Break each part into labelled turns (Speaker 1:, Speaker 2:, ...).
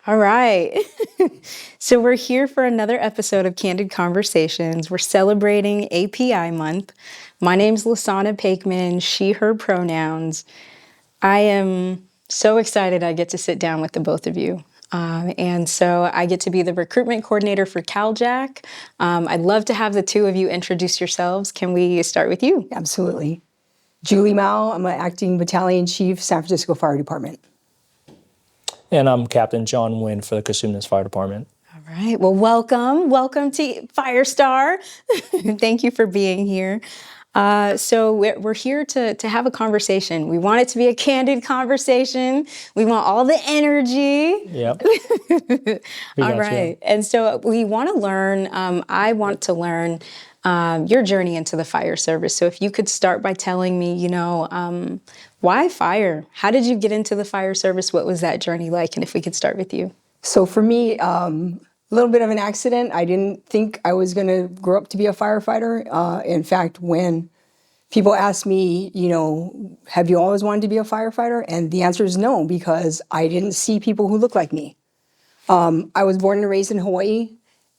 Speaker 1: All right. So we're here for another episode of Candid Conversations. We're celebrating API month. My name's Pakeman, she, her pronouns. I am so excited I get to sit down with the both of you. And so I get to be the recruitment coordinator for Cal-JAC. I'd love to have the two of you introduce yourselves. Can we start with you?
Speaker 2: Absolutely. Julie Mao, I'm an acting battalion chief, San Francisco Fire Department.
Speaker 3: And I'm Captain John Nguyen for the Cosumnes Fire Department.
Speaker 1: All right. Well, welcome. Welcome to Firestar. Thank you for being here. So we're here to have a conversation. We want it to be a candid conversation. We want all the energy.
Speaker 3: Yep.
Speaker 1: All right. And so we want to learn, I want to learn your journey into the fire service. So if you could start by telling me, why fire? How did you get into the fire service? What was that journey like? And if we could start with you.
Speaker 2: So for me, a little bit of an accident. I didn't think I was going to grow up to be a firefighter. In fact, when people ask me, have you always wanted to be a firefighter? And the answer is no, because I didn't see people who looked like me. I was born and raised in Hawaii,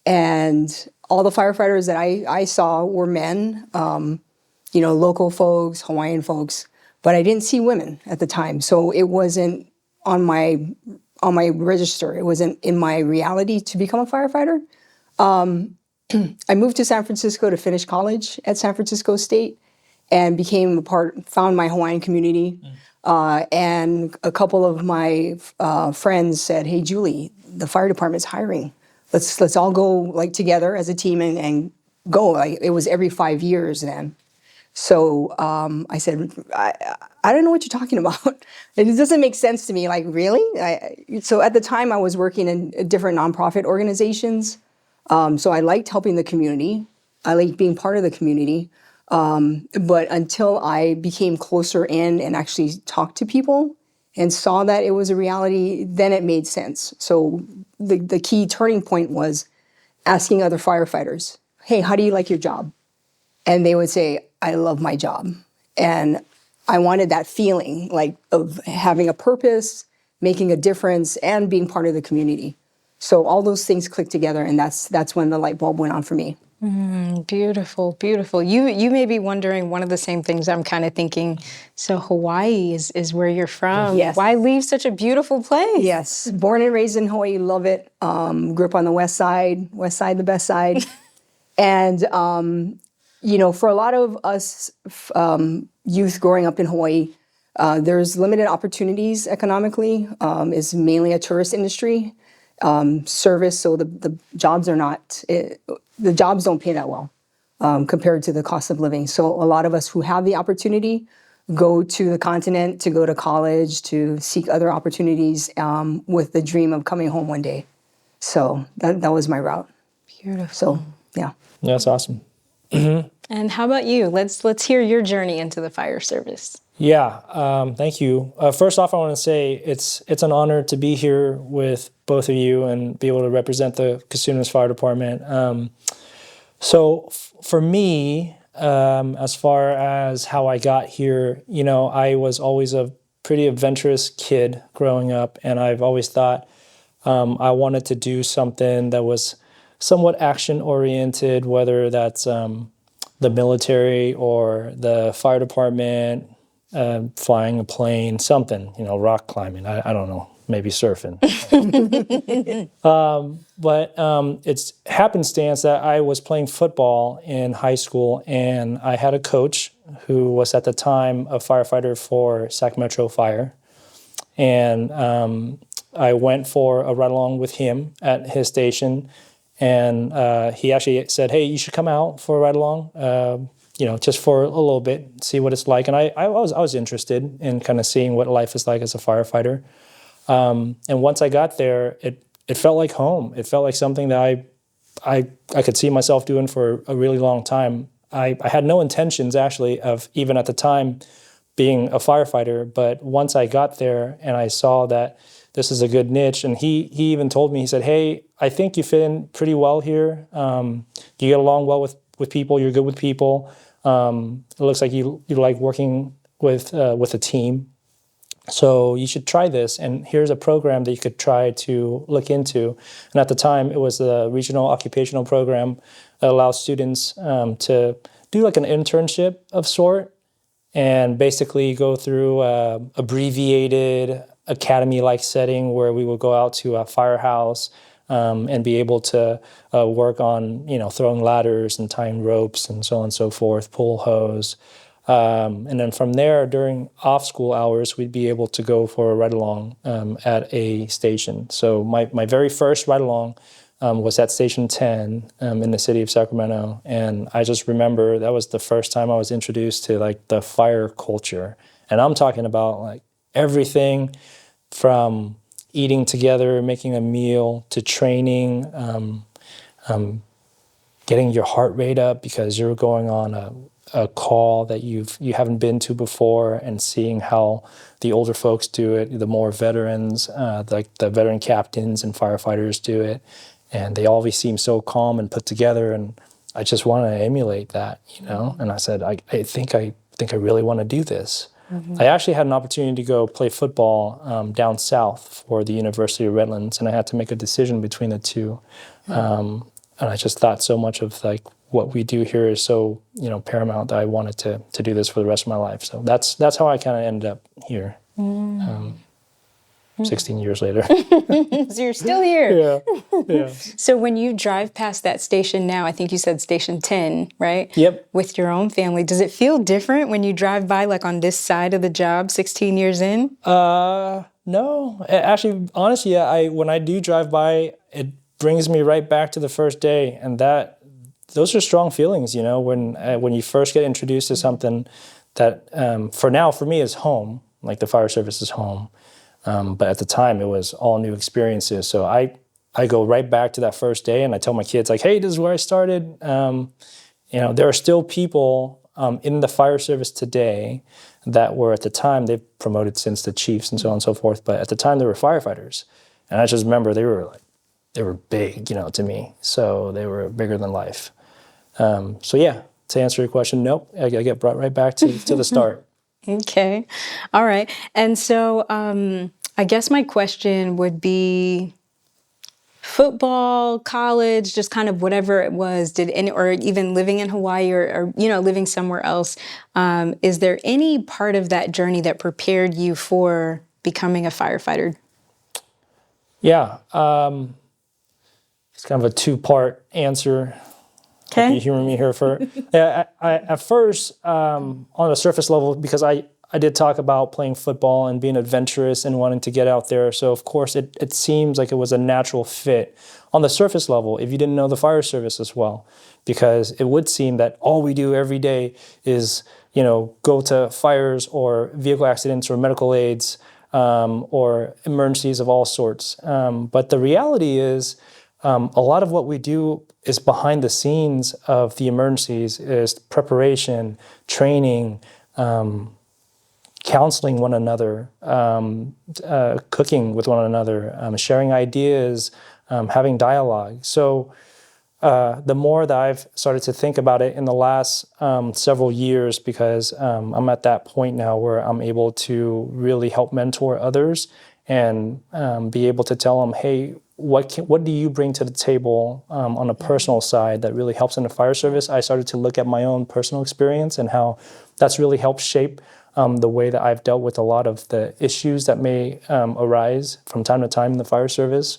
Speaker 2: and all the firefighters that I saw were men, local folks, Hawaiian folks, but I didn't see women at the time. So it wasn't on my register. It wasn't in my reality to become a firefighter. I moved to San Francisco to finish college at San Francisco State and found my Hawaiian community. And a couple of my friends said, "Hey, Julie, the fire department's hiring. Let's all go together as a team and go." It was every 5 years then. So I said, I don't know what you're talking about. It doesn't make sense to me. Really? So at the time I was working in different nonprofit organizations. So I liked helping the community. I liked being part of the community. But until I became closer in and actually talked to people and saw that it was a reality, then it made sense. So the key turning point was asking other firefighters, "Hey, how do you like your job?" And they would say, "I love my job." And I wanted that feeling of having a purpose, making a difference, and being part of the community. So all those things clicked together, and that's when the light bulb went on for me.
Speaker 1: Beautiful, beautiful. You may be wondering one of the same things I'm kind of thinking. So Hawaii is where you're from.
Speaker 2: Yes.
Speaker 1: Why leave such a beautiful place?
Speaker 2: Yes, born and raised in Hawaii, love it. Grew up on the west side, the best side. And, for a lot of us youth growing up in Hawaii, there's limited opportunities economically. It's mainly a tourist industry, service, so the jobs are not... the jobs don't pay that well compared to the cost of living. So a lot of us who have the opportunity go to the continent to go to college, to seek other opportunities with the dream of coming home one day. So that was my route.
Speaker 1: Beautiful.
Speaker 2: So, yeah.
Speaker 3: That's awesome.
Speaker 1: And how about you? Let's hear your journey into the fire service.
Speaker 3: Yeah, thank you. First off, I want to say it's an honor to be here with both of you and be able to represent the Cosumnes Fire Department. So for me, as far as how I got here, I was always a pretty adventurous kid growing up, and I've always thought I wanted to do something that was somewhat action-oriented, whether that's the military or the fire department, flying a plane, something, rock climbing. I don't know, maybe surfing. But it's happenstance that I was playing football in high school, and I had a coach who was at the time a firefighter for Sac Metro Fire. And I went for a ride-along with him at his station, and he actually said, "Hey, you should come out for a ride-along, just for a little bit, see what it's like." And I was interested in kind of seeing what life is like as a firefighter. And once I got there, it felt like home. It felt like something that I could see myself doing for a really long time. I had no intentions, actually, of even at the time being a firefighter. But once I got there and I saw that this is a good niche, and he even told me, he said, "Hey, I think you fit in pretty well here. You get along well with people. You're good with people. It looks like you like working with a team." So you should try this, and here's a program that you could try to look into. And at the time, it was the regional occupational program that allows students to do like an internship of sort, and basically go through a abbreviated academy-like setting where we would go out to a firehouse and be able to work on, throwing ladders and tying ropes and so on and so forth, pull hose. And then from there, during off-school hours, we'd be able to go for a ride-along at a station. So my very first ride-along was at Station 10 in the city of Sacramento. And I just remember that was the first time I was introduced to like the fire culture. And I'm talking about like everything from eating together, making a meal, to training, getting your heart rate up because you're going on a call that you haven't been to before, and seeing how the older folks do it, the more veterans, like the veteran captains and firefighters do it, and they always seem so calm and put together, and I just want to emulate that, And I said, I think I really want to do this. Mm-hmm. I actually had an opportunity to go play football down south for the University of Redlands, and I had to make a decision between the two. Mm-hmm. And I just thought so much of like what we do here is so paramount that I wanted to do this for the rest of my life. So that's how I kind of ended up here. 16 years later.
Speaker 1: So you're still here.
Speaker 3: Yeah.
Speaker 1: So when you drive past that station now, I think you said Station 10, right?
Speaker 3: Yep.
Speaker 1: With your own family, does it feel different when you drive by like on this side of the job 16 years in?
Speaker 3: No. Actually, honestly, when I do drive by, it brings me right back to the first day, and those are strong feelings, when you first get introduced to something that for me is home, like the fire service is home. But at the time, it was all new experiences. So I go right back to that first day, and I tell my kids, like, hey, this is where I started. There are still people in the fire service today that were at the time, they've promoted since the chiefs and so on and so forth, but at the time they were firefighters. And I just remember they were big, to me. So they were bigger than life. So yeah, to answer your question, nope, I get brought right back to the start.
Speaker 1: Okay. All right. And so I guess my question would be football, college, just kind of whatever it was, or even living in Hawaii or living somewhere else. Is there any part of that journey that prepared you for becoming a firefighter?
Speaker 3: Yeah. It's kind of a two-part answer.
Speaker 1: Okay.
Speaker 3: You humor me here for. Yeah, at first, on the surface level, because I did talk about playing football and being adventurous and wanting to get out there. So of course, it seems like it was a natural fit on the surface level if you didn't know the fire service as well, because it would seem that all we do every day is go to fires or vehicle accidents or medical aids or emergencies of all sorts. But the reality is, a lot of what we do is behind the scenes of the emergencies, is preparation, training, counseling one another, cooking with one another, sharing ideas, having dialogue. So the more that I've started to think about it in the last several years, because I'm at that point now where I'm able to really help mentor others and be able to tell them, hey, what do you bring to the table on a personal side that really helps in the fire service? I started to look at my own personal experience and how that's really helped shape the way that I've dealt with a lot of the issues that may arise from time to time in the fire service.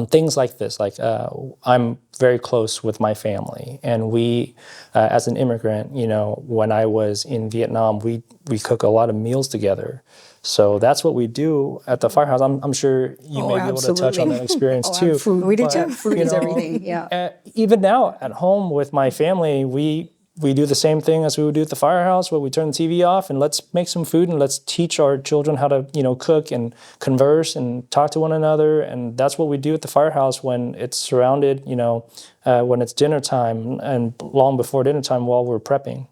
Speaker 3: Things like this, like I'm very close with my family, and we, as an immigrant, when I was in Vietnam, we cook a lot of meals together. So that's what we do at the firehouse. I'm sure you may be able to touch on that experience too.
Speaker 2: Food.
Speaker 1: We do too.
Speaker 2: Food is everything. Yeah.
Speaker 3: Even now at home with my family, we do the same thing as we would do at the firehouse, where we turn the TV off and let's make some food and let's teach our children how to, cook and converse and talk to one another. And that's what we do at the firehouse when it's surrounded, when it's dinner time and long before dinner time while we're prepping.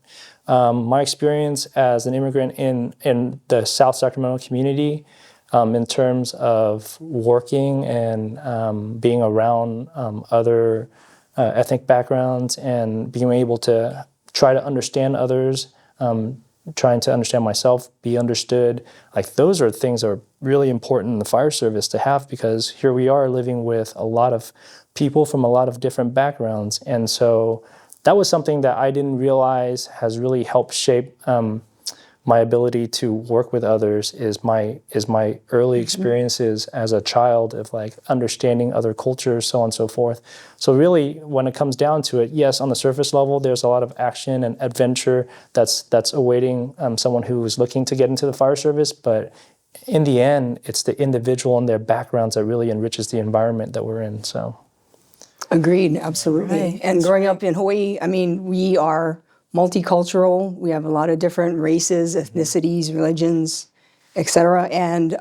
Speaker 3: My experience as an immigrant in the South Sacramento community, in terms of working and being around other ethnic backgrounds and being able to try to understand others, trying to understand myself, be understood. Like those are things that are really important in the fire service to have, because here we are living with a lot of people from a lot of different backgrounds. And so that was something that I didn't realize has really helped shape my ability to work with others is my early experiences as a child of like understanding other cultures, so on and so forth. So really, when it comes down to it, yes, on the surface level, there's a lot of action and adventure that's awaiting someone who is looking to get into the fire service. But in the end, it's the individual and their backgrounds that really enriches the environment that we're in. So,
Speaker 2: Agreed, absolutely.
Speaker 1: Right,
Speaker 2: And growing up in Hawaii, I mean, we are multicultural. We have a lot of different races, ethnicities, religions, etc. And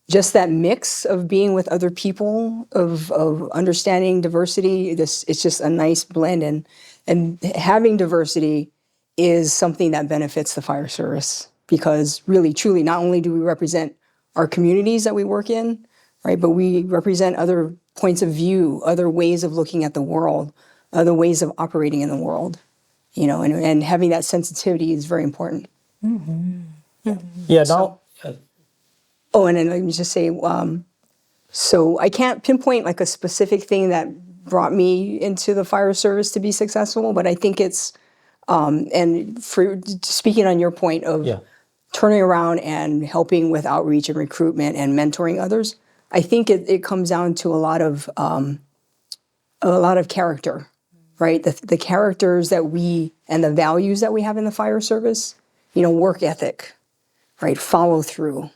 Speaker 2: just that mix of being with other people, of understanding diversity, it's just a nice blend. And having diversity is something that benefits the fire service, because really, truly, not only do we represent our communities that we work in, right, but we represent other points of view, other ways of looking at the world, other ways of operating in the world. You know, and having that sensitivity is very important.
Speaker 3: yeah, now,
Speaker 2: Oh, and then let me just say, so I can't pinpoint like a specific thing that brought me into the fire service to be successful, but I think it's, and for speaking on your point of
Speaker 3: yeah.
Speaker 2: turning around and helping with outreach and recruitment and mentoring others, I think it comes down to a lot of character, right? The characters that we, and the values that we have in the fire service, you know, work ethic, right? Follow through,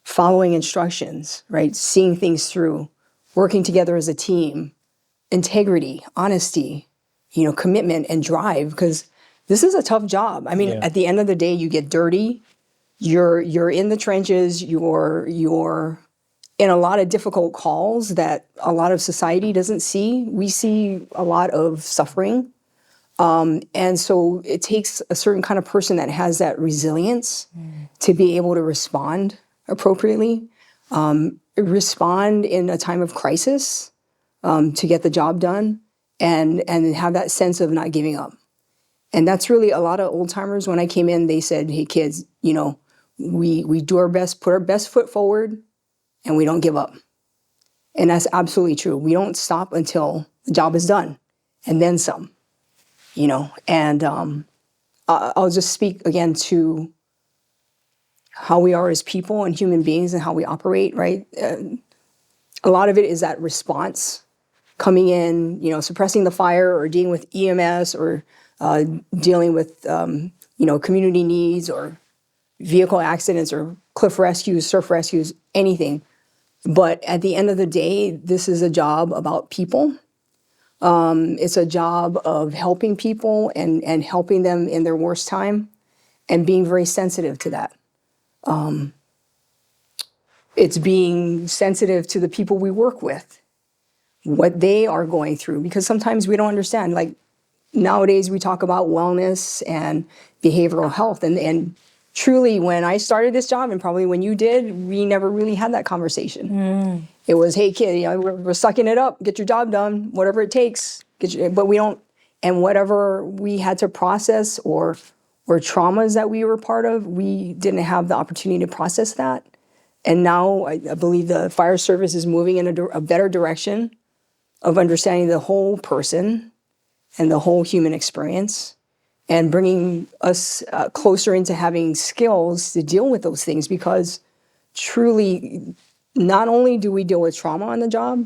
Speaker 2: following instructions, right? Seeing things through, working together as a team, integrity, honesty, you know, commitment and drive, because this is a tough job. I mean,
Speaker 3: Yeah.
Speaker 2: at the end of the day, you get dirty, you're in the trenches, you're in a lot of difficult calls that a lot of society doesn't see. We see a lot of suffering. And so it takes a certain kind of person that has that resilience to be able to respond appropriately, respond in a time of crisis, to get the job done, and have that sense of not giving up. And that's really a lot of old timers. When I came in, they said, "Hey kids, you know, we do our best, put our best foot forward, and we don't give up." And that's absolutely true. We don't stop until the job is done, and then some, you know. And I'll just speak again to how we are as people and human beings and how we operate, right? A lot of it is that response, coming in, you know, suppressing the fire or dealing with EMS or dealing with, you know, community needs or vehicle accidents or cliff rescues, surf rescues, anything. But at the end of the day, this is a job about people. It's a job of helping people and helping them in their worst time and being very sensitive to that. It's being sensitive to the people we work with, what they are going through, because sometimes we don't understand. Like nowadays we talk about wellness and behavioral health, and truly when I started this job, and probably when you did, we never really had that conversation. It was, "Hey kid, you know, we're sucking it up, get your job done, whatever it takes, but we don't," and whatever we had to process or traumas that we were part of, we didn't have the opportunity to process that. And now I believe the fire service is moving in a better direction of understanding the whole person and the whole human experience, and bringing us closer into having skills to deal with those things, because truly, not only do we deal with trauma on the job,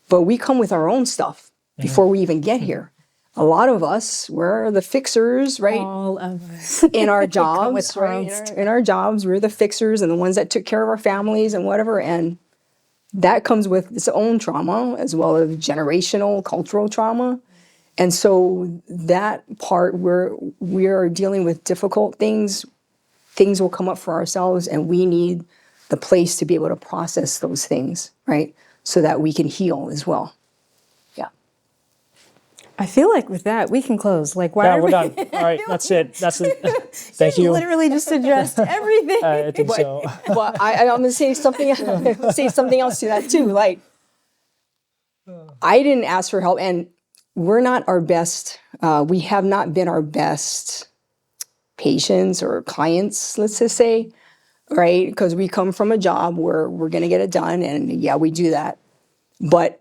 Speaker 2: but we come with our own stuff before we even get here. A lot of us, we're the fixers, right?
Speaker 1: All of us.
Speaker 2: In our
Speaker 1: Come
Speaker 2: jobs,
Speaker 1: with our own
Speaker 2: right? In our jobs, we're the fixers and the ones that took care of our families and whatever. And that comes with its own trauma, as well as generational, cultural trauma. And so that part where we are dealing with difficult things will come up for ourselves, and we need the place to be able to process those things, right? So that we can heal as well. Yeah.
Speaker 1: I feel like with that, we can close. Like, why
Speaker 3: Yeah,
Speaker 1: are
Speaker 3: we're
Speaker 1: we?
Speaker 3: done. All right, that's it. That's it. Thank you.
Speaker 1: Literally just addressed everything.
Speaker 3: I think so.
Speaker 2: Well, I'm going to say something else to that too. Like, I didn't ask for help, and we're not our best. We have not been our best patients or clients, let's just say, right? Because we come from a job where we're going to get it done, and yeah, we do that. But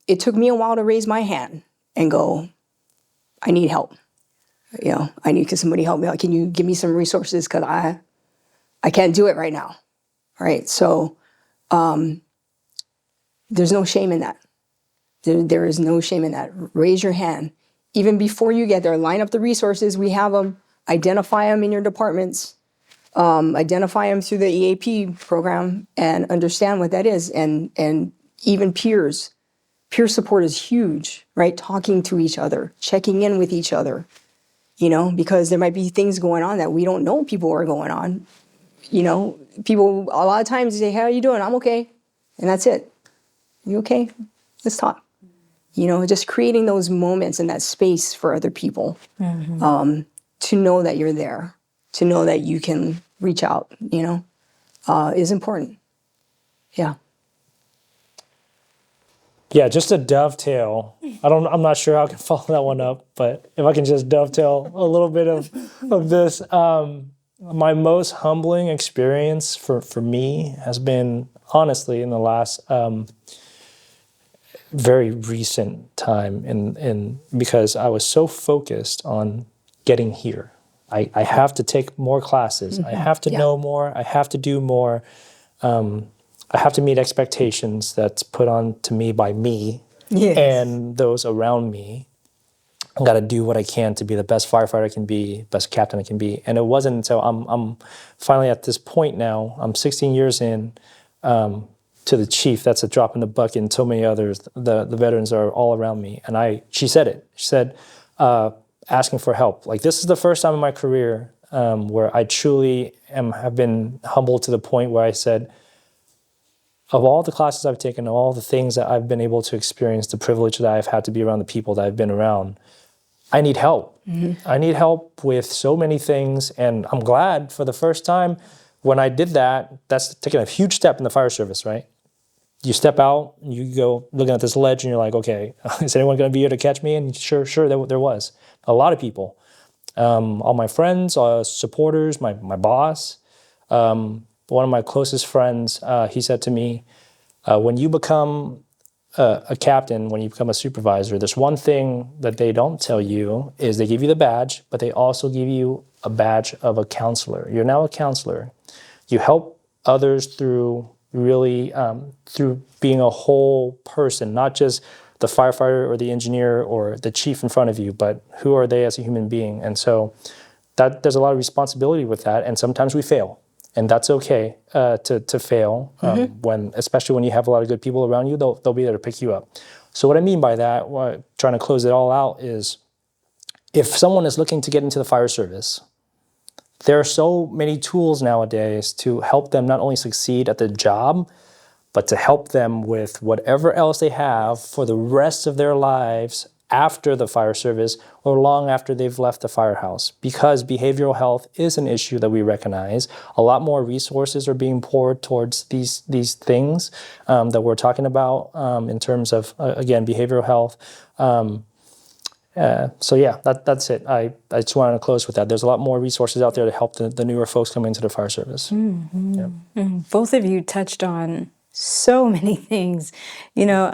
Speaker 2: it took me a while to raise my hand and go, I need help. You know, I need somebody help me. Can you give me some resources? Because I can't do it right now. Right? So there's no shame in that. There is no shame in that. Raise your hand. Even before you get there, line up the resources. We have them. Identify them in your departments. Identify them through the EAP program and understand what that is. And even peers. Peer support is huge, right? Talking to each other, checking in with each other, you know, because there might be things going on that we don't know people are going on. You know, people a lot of times say, how are you doing? I'm okay. And that's it. You okay? Let's talk. You know, just creating those moments and that space for other people to know that you're there, to know that you can reach out, you know, is important. Yeah.
Speaker 3: Yeah, just a dovetail. I'm not sure how I can follow that one up, but if I can just dovetail a little bit of this, my most humbling experience for me has been honestly in the last very recent time, in because I was so focused on getting here. I have to take more classes. I have to know more. I have to do more. I have to meet expectations that's put on to me by me and those around me. I got to do what I can to be the best firefighter I can be, best captain I can be. And it wasn't until I'm finally at this point now, I'm 16 years in, to the chief, that's a drop in the bucket, and so many others, the veterans are all around me. And she said it. She said, asking for help. Like, this is the first time in my career where I truly have been humbled to the point where I said, of all the classes I've taken, all the things that I've been able to experience, the privilege that I've had to be around the people that I've been around, I need help. I need help with so many things, and I'm glad for the first time when I did that, that's taking a huge step in the fire service, right? You step out, you go looking at this ledge, and you're like, okay, is anyone going to be here to catch me? And sure, there was. A lot of people. All my friends, supporters, my boss. One of my closest friends, he said to me, when you become a captain, when you become a supervisor, there's one thing that they don't tell you is they give you the badge, but they also give you a badge of a counselor. You're now a counselor. You help others through really, through being a whole person, not just the firefighter or the engineer or the chief in front of you, but who are they as a human being? And so there's a lot of responsibility with that, and sometimes we fail. And that's okay to fail, especially when you have a lot of good people around you, they'll be there to pick you up. So what I mean by that, trying to close it all out, is if someone is looking to get into the fire service, there are so many tools nowadays to help them not only succeed at the job, but to help them with whatever else they have for the rest of their lives after the fire service or long after they've left the firehouse. Because behavioral health is an issue that we recognize. A lot more resources are being poured towards these things that we're talking about in terms of, again, behavioral health. So yeah, that's it. I just wanted to close with that. There's a lot more resources out there to help the newer folks come into the fire service.
Speaker 1: Both of you touched on so many things, you know,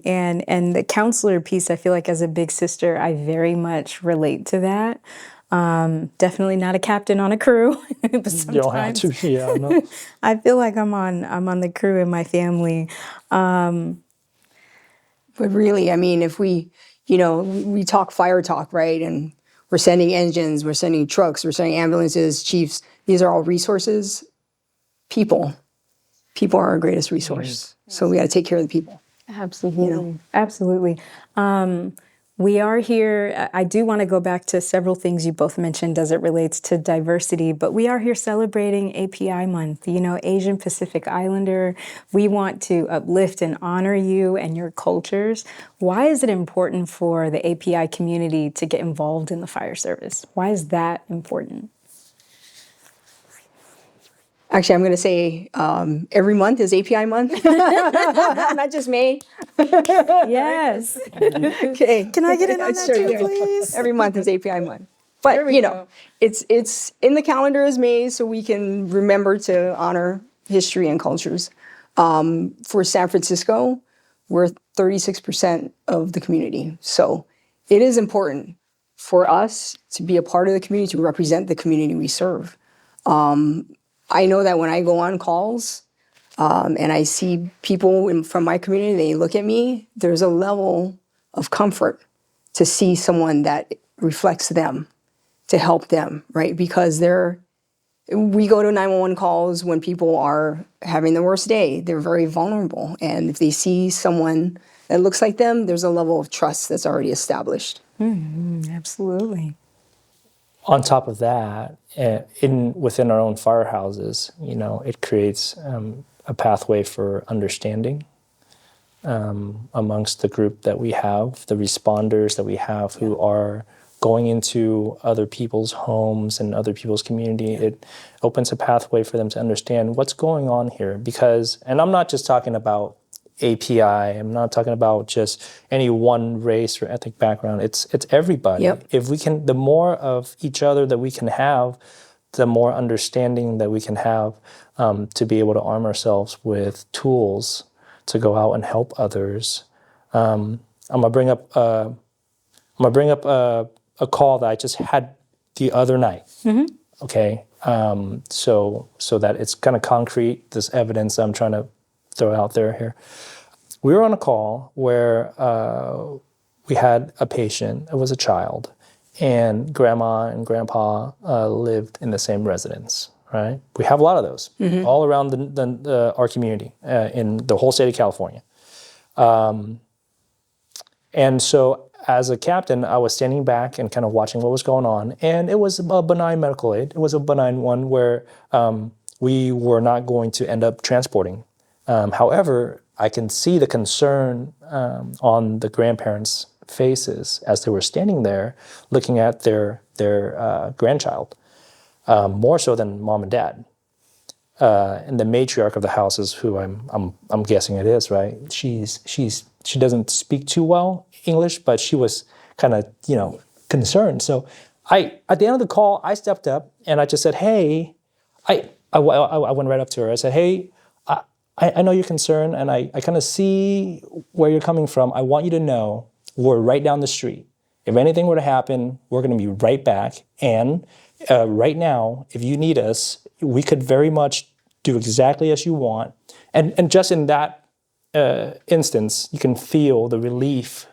Speaker 1: and the counselor piece, I feel like as a big sister, I very much relate to that. Definitely not a captain on a crew, but sometimes
Speaker 3: you don't have to. Yeah, no.
Speaker 1: I feel like I'm on the crew in my family.
Speaker 2: But really, I mean, if we talk fire talk, right? And we're sending engines, we're sending trucks, we're sending ambulances, chiefs. These are all resources. People are our greatest resource. So we got to take care of the people.
Speaker 1: Absolutely. You know? Absolutely. We are here. I do want to go back to several things you both mentioned as it relates to diversity, but we are here celebrating API month, you know, Asian Pacific Islander. We want to uplift and honor you and your cultures. Why is it important for the API community to get involved in the fire service? Why is that important?
Speaker 2: Actually, I'm going to say every month is API month, not just May.
Speaker 1: Yes.
Speaker 2: Okay.
Speaker 1: Can I get in on that too, please?
Speaker 2: Every month is API month. But
Speaker 1: we go.
Speaker 2: it's in the calendar as May, so we can remember to honor history and cultures. For San Francisco, we're 36% of the community, so it is important for us to be a part of the community, to represent the community we serve. I know that when I go on calls and I see people from my community, they look at me, there's a level of comfort to see someone that reflects them, to help them, right? Because we go to 911 calls when people are having the worst day. They're very vulnerable. And if they see someone that looks like them, there's a level of trust that's already established.
Speaker 1: Absolutely.
Speaker 3: On top of that, within our own firehouses, it creates a pathway for understanding amongst the group that we have, the responders that we have who are going into other people's homes and other people's community. It opens a pathway for them to understand what's going on here. And I'm not just talking about API, I'm not talking about just any one race or ethnic background. It's everybody.
Speaker 2: Yep.
Speaker 3: If we can, the more of each other that we can have, the more understanding that we can have to be able to arm ourselves with tools to go out and help others. I'm gonna bring up a call that I just had the other night. Okay, so that it's kind of concrete. This evidence I'm trying to throw out there here. We were on a call where we had a patient. It was a child, and grandma and grandpa lived in the same residence. Right? We have a lot of those all around our community in the whole state of California. And so as a captain, I was standing back and kind of watching what was going on. And it was a benign medical aid. It was a benign one where we were not going to end up transporting. However, I can see the concern on the grandparents' faces as they were standing there looking at their grandchild. More so than mom and dad. And the matriarch of the house is who I'm guessing it is, right? She doesn't speak too well English, but she was kind of concerned. So at the end of the call, I stepped up and I just said, "Hey," I went right up to her. I said, "Hey, I know you're concerned, and I kind of see where you're coming from. I want you to know we're right down the street. If anything were to happen, we're going to be right back. And right now, if you need us, we could very much do exactly as you want." And just in that instance, you can feel the relief,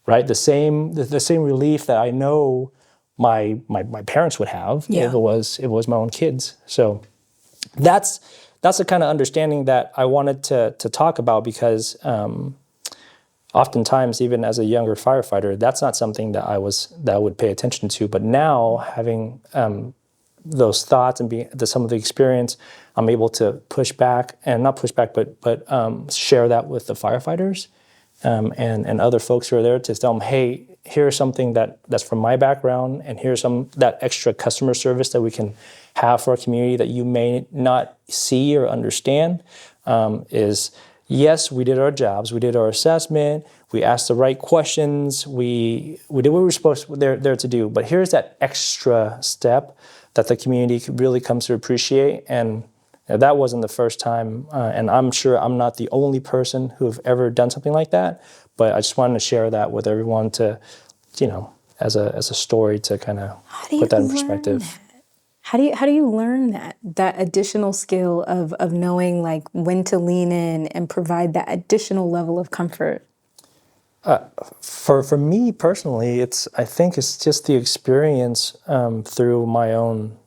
Speaker 3: right? The same relief that I know my parents would have if it was my own kids. So that's the kind of understanding that I wanted to talk about, because oftentimes, even as a younger firefighter, that's not something that I would pay attention to. But now, having those thoughts and some of the experience, I'm able to push back, and not push back, but share that with the firefighters and other folks who are there, to tell them, "Hey, here's something that's from my background, and here's that extra customer service that we can have for our community that you may not see or understand." Is yes, we did our jobs, we did our assessment, we asked the right questions, we did what we were supposed to there to do. But here's that extra step that the community really comes to appreciate. And that wasn't the first time, and I'm sure I'm not the only person who've ever done something like that. But I just wanted to share that with everyone to, as a story to kind of put that in perspective.
Speaker 1: How do you learn that additional skill of knowing like when to lean in and provide that additional level of comfort?
Speaker 3: For me personally, I think it's just the experience through my own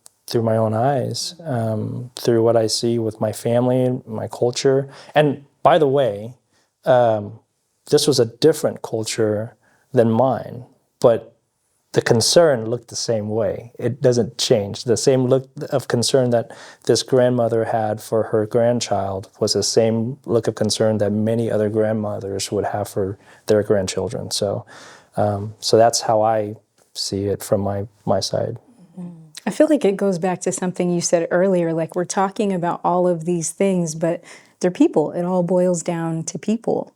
Speaker 3: eyes, through what I see with my family, my culture. And by the way, this was a different culture than mine, but the concern looked the same way. It doesn't change. The same look of concern that this grandmother had for her grandchild was the same look of concern that many other grandmothers would have for their grandchildren. So that's how I see it from my side.
Speaker 1: I feel like it goes back to something you said earlier, like we're talking about all of these things, but they're people. It all boils down to people.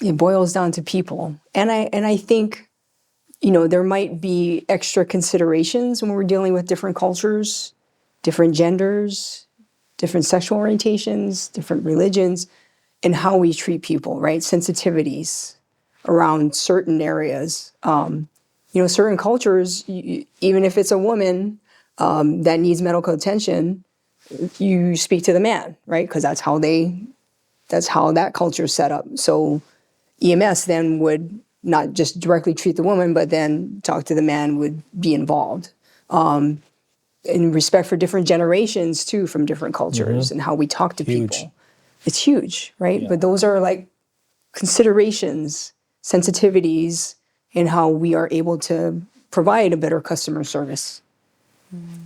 Speaker 2: It boils down to people. And I think there might be extra considerations when we're dealing with different cultures, different genders, different sexual orientations, different religions, and how we treat people, right? Sensitivities around certain areas. Certain cultures, even if it's a woman that needs medical attention, you speak to the man, right? Because that's how that culture is set up. So EMS then would not just directly treat the woman, but then talk to the man, would be involved. In respect for different generations too, from different cultures and how we talk to people. It's huge, right? But those are like considerations, sensitivities, in how we are able to provide a better customer service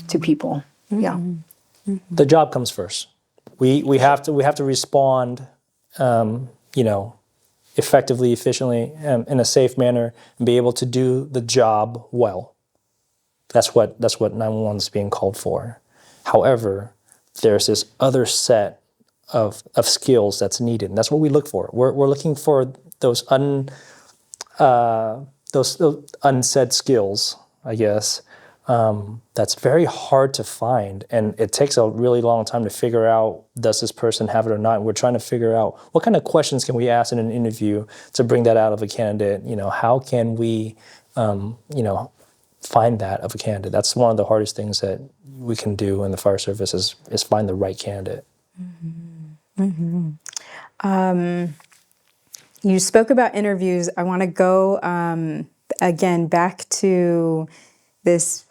Speaker 2: to people. Yeah.
Speaker 3: The job comes first. We have to respond, effectively, efficiently, in a safe manner, and be able to do the job well. That's what 911 is being called for. However, there's this other set of skills that's needed, and that's what we look for. We're looking for those unsaid skills, I guess. That's very hard to find, and it takes a really long time to figure out, does this person have it or not? And we're trying to figure out what kind of questions can we ask in an interview to bring that out of a candidate. How can we, find that of a candidate? That's one of the hardest things that we can do in the fire service is find the right candidate.
Speaker 1: You spoke about interviews. I want to go again back to this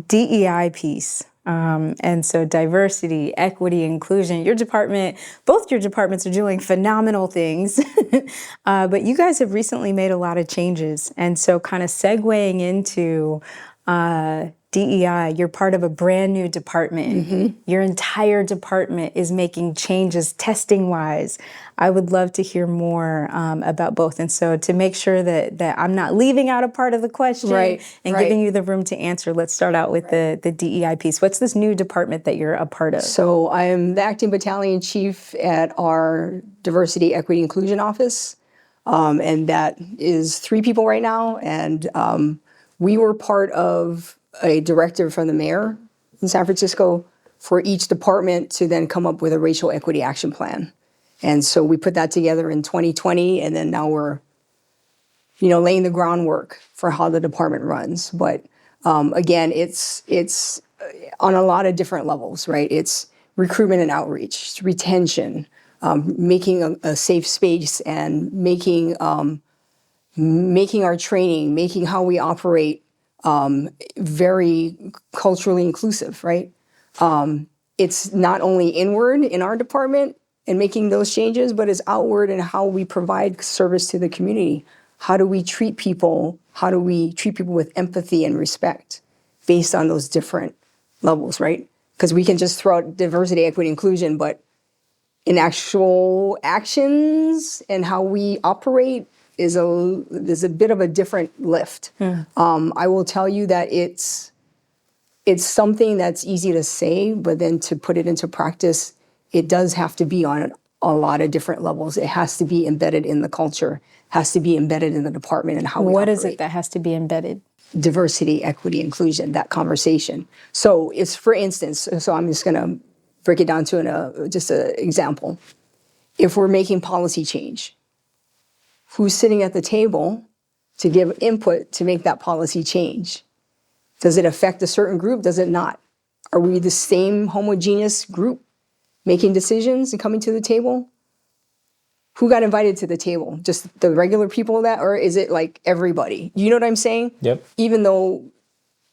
Speaker 1: DEI piece. And so diversity, equity, inclusion, both your departments are doing phenomenal things, but you guys have recently made a lot of changes. And so kind of segueing into DEI, you're part of a brand new department. Your entire department is making changes testing-wise. I would love to hear more about both. And so to make sure that I'm not leaving out a part of the question and giving you the room to answer, let's start out with the DEI piece. What's this new department that you're a part of?
Speaker 2: So I am the acting battalion chief at our Diversity, Equity, Inclusion office. And that is 3 people right now. And we were part of a directive from the mayor in San Francisco for each department to then come up with a racial equity action plan. And so we put that together in 2020, and then now we're, laying the groundwork for how the department runs. But again, it's on a lot of different levels, right? It's recruitment and outreach, retention, making a safe space, and making our training, making how we operate very culturally inclusive, right? It's not only inward in our department and making those changes, but it's outward in how we provide service to the community. How do we treat people? How do we treat people with empathy and respect based on those different levels, right? Because we can just throw out diversity, equity, inclusion, but in actual actions and how we operate is a bit of a different lift. I will tell you that it's something that's easy to say, but then to put it into practice, it does have to be on a lot of different levels. It has to be embedded in the culture, has to be embedded in the department and how we operate.
Speaker 1: What is it that has to be embedded?
Speaker 2: Diversity, equity, inclusion, that conversation. So it's, for instance, so I'm just gonna break it down to just an example. If we're making policy change, who's sitting at the table to give input to make that policy change? Does it affect a certain group? Does it not? Are we the same homogeneous group making decisions and coming to the table? Who got invited to the table? Just the regular people or is it like everybody? You know what I'm saying?
Speaker 3: Yep.
Speaker 2: Even though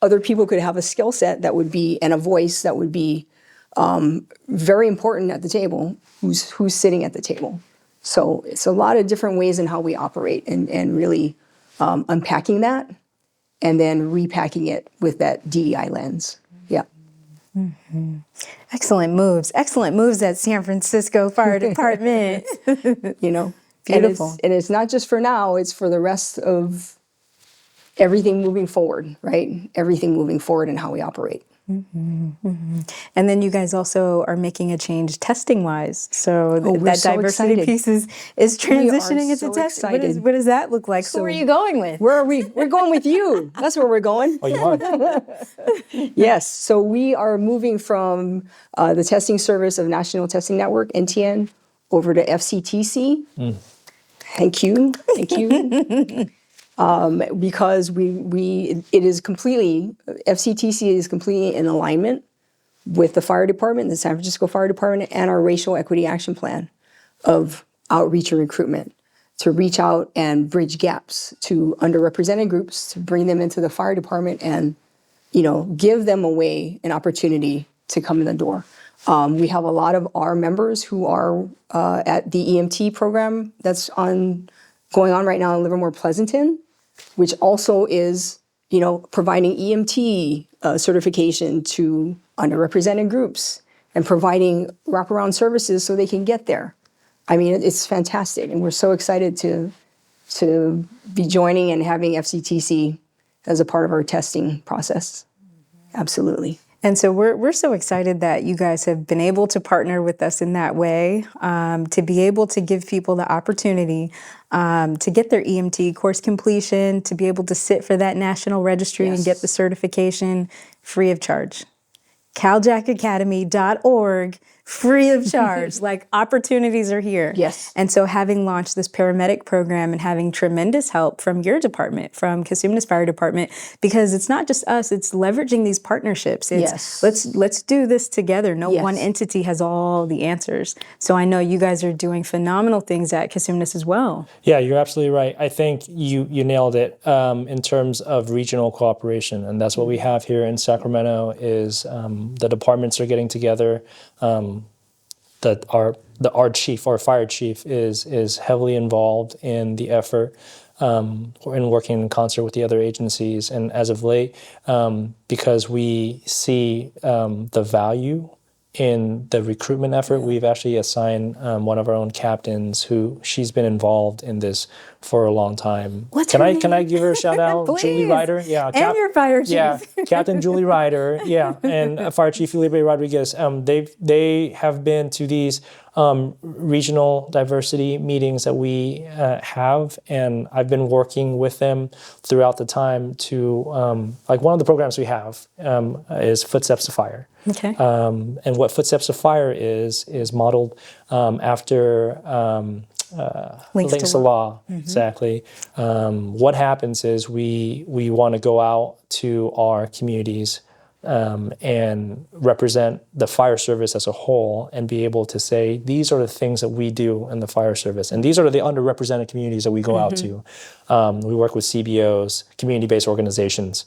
Speaker 2: other people could have a skill set that would be, and a voice that would be very important at the table, who's sitting at the table. So it's a lot of different ways in how we operate and really unpacking that and then repacking it with that DEI lens. Yeah.
Speaker 1: Excellent moves at San Francisco Fire Department.
Speaker 2: Beautiful. And it's not just for now, it's for the rest of everything moving forward, right? Everything moving forward and how we operate.
Speaker 1: And then you guys also are making a change testing wise. So
Speaker 2: we're
Speaker 1: that
Speaker 2: so
Speaker 1: diversity
Speaker 2: excited.
Speaker 1: piece is transitioning into
Speaker 2: so
Speaker 1: testing.
Speaker 2: excited.
Speaker 1: What does that look like? Who
Speaker 2: So
Speaker 1: are you going with?
Speaker 2: Where are we? We're going with you. That's where we're going.
Speaker 3: Oh, you are?
Speaker 2: Yes. So we are moving from the testing service of National Testing Network, NTN, over to FCTC. Thank you. Thank you. Because it is completely, FCTC is completely in alignment with the fire department, the San Francisco Fire Department, and our racial equity action plan of outreach and recruitment to reach out and bridge gaps to underrepresented groups, to bring them into the fire department and, give them an opportunity to come in the door. We have a lot of our members who are at the EMT program that's going on right now in Livermore Pleasanton, which also is, providing EMT certification to underrepresented groups and providing wraparound services so they can get there. I mean, it's fantastic, and we're so excited to be joining and having FCTC as a part of our testing process. Absolutely.
Speaker 1: And so we're so excited that you guys have been able to partner with us in that way, to be able to give people the opportunity to get their EMT course completion, to be able to sit for that national registry and get the certification free of charge. CalJACacademy.org, free of charge. Like, opportunities are here.
Speaker 2: Yes.
Speaker 1: And so having launched this paramedic program and having tremendous help from your department, from Cosumnes Fire Department, because it's not just us, it's leveraging these partnerships. It's let's do this together. No one entity has all the answers. So I know you guys are doing phenomenal things at Cosumnes as well.
Speaker 3: Yeah, you're absolutely right. I think you nailed it in terms of regional cooperation, and that's what we have here in Sacramento. Is the departments are getting together. Our chief, our fire chief, is heavily involved in the effort in working in concert with the other agencies. And as of late, because we see the value in the recruitment effort, we've actually assigned one of our own captains who she's been involved in this for a long time.
Speaker 1: What's her name?
Speaker 3: Can I give her a shout out?
Speaker 1: Please.
Speaker 3: Julie Ryder. Yeah.
Speaker 1: And your fire chief.
Speaker 3: Yeah. Captain Julie Ryder. Yeah. And Fire Chief Felipe Rodriguez. They have been to these regional diversity meetings that we have, and I've been working with them throughout the time to like one of the programs we have is Footsteps to Fire.
Speaker 1: Okay.
Speaker 3: And what Footsteps of Fire is modeled after Links to Law. Exactly. What happens is we want to go out to our communities and represent the fire service as a whole and be able to say, these are the things that we do in the fire service. And these are the underrepresented communities that we go out to. We work with CBOs, community-based organizations,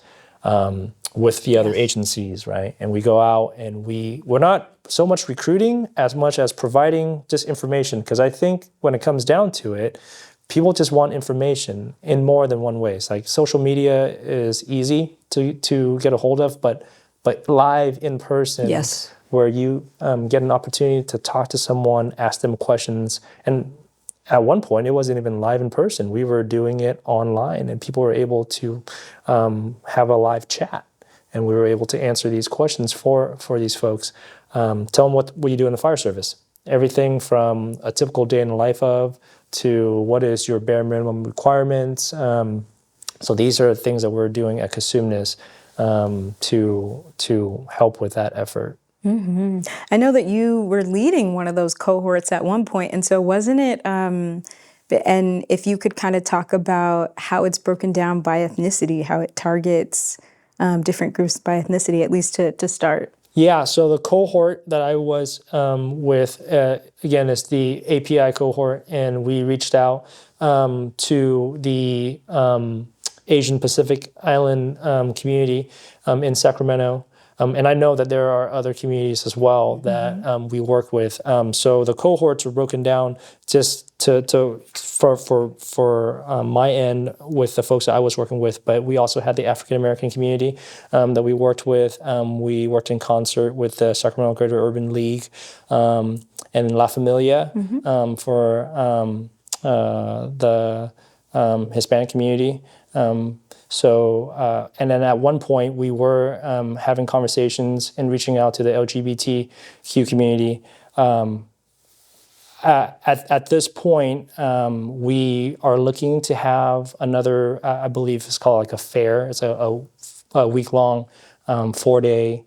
Speaker 3: with the other agencies, right? And we go out and we're not so much recruiting as much as providing just information, because I think when it comes down to it, people just want information in more than one way. It's like social media is easy to get a hold of, but live in person, where you get an opportunity to talk to someone, ask them questions. And at one point, it wasn't even live in person. We were doing it online, and people were able to have a live chat. And we were able to answer these questions for these folks. Tell them what you do in the fire service. Everything from a typical day in the life of to what is your bare minimum requirements. So these are things that we're doing at Cosumnes to help with that effort.
Speaker 1: Mm-hmm. I know that you were leading one of those cohorts at one point, and so wasn't it, and if you could kind of talk about how it's broken down by ethnicity, how it targets different groups by ethnicity, at least to start.
Speaker 3: Yeah, so the cohort that I was with, again, is the API cohort, and we reached out to the Asian Pacific Island community in Sacramento. And I know that there are other communities as well that we work with. So the cohorts were broken down just for my end with the folks that I was working with, but we also had the African American community that we worked with. We worked in concert with the Sacramento Greater Urban League and La Familia for the Hispanic community. And then at one point we were having conversations and reaching out to the LGBTQ community. At this point, we are looking to have another, I believe it's called like a fair. It's a week-long, 4-day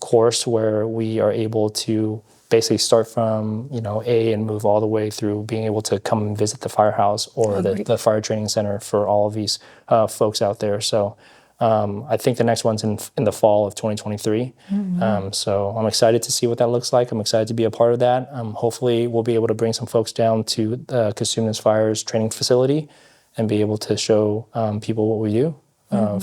Speaker 3: course where we are able to basically start from A and move all the way through being able to come and visit the firehouse or the fire training center for all of these folks out there. So I think the next one's in the fall of 2023. So I'm excited to see what that looks like. I'm excited to be a part of that. Hopefully we'll be able to bring some folks down to the Cosumnes Fire's training facility and be able to show people what we do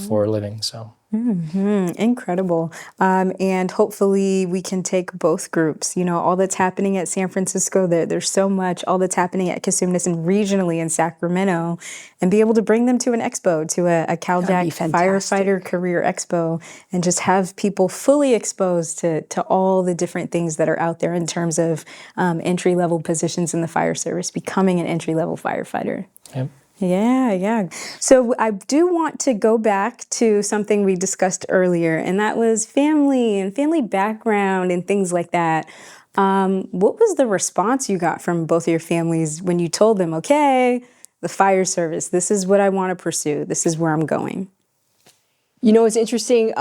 Speaker 3: for a living. So.
Speaker 1: Incredible. And hopefully we can take both groups, all that's happening at San Francisco, there's so much, all that's happening at Cosumnes and regionally in Sacramento, and be able to bring them to an expo, to a Cal-JAC Firefighter Career Expo, and just have people fully exposed to all the different things that are out there in terms of entry-level positions in the fire service, becoming an entry-level firefighter.
Speaker 3: Yep.
Speaker 1: Yeah. So I do want to go back to something we discussed earlier, and that was family and family background and things like that. What was the response you got from both of your families when you told them, okay, the fire service, this is what I want to pursue, this is where I'm going?
Speaker 2: It's interesting.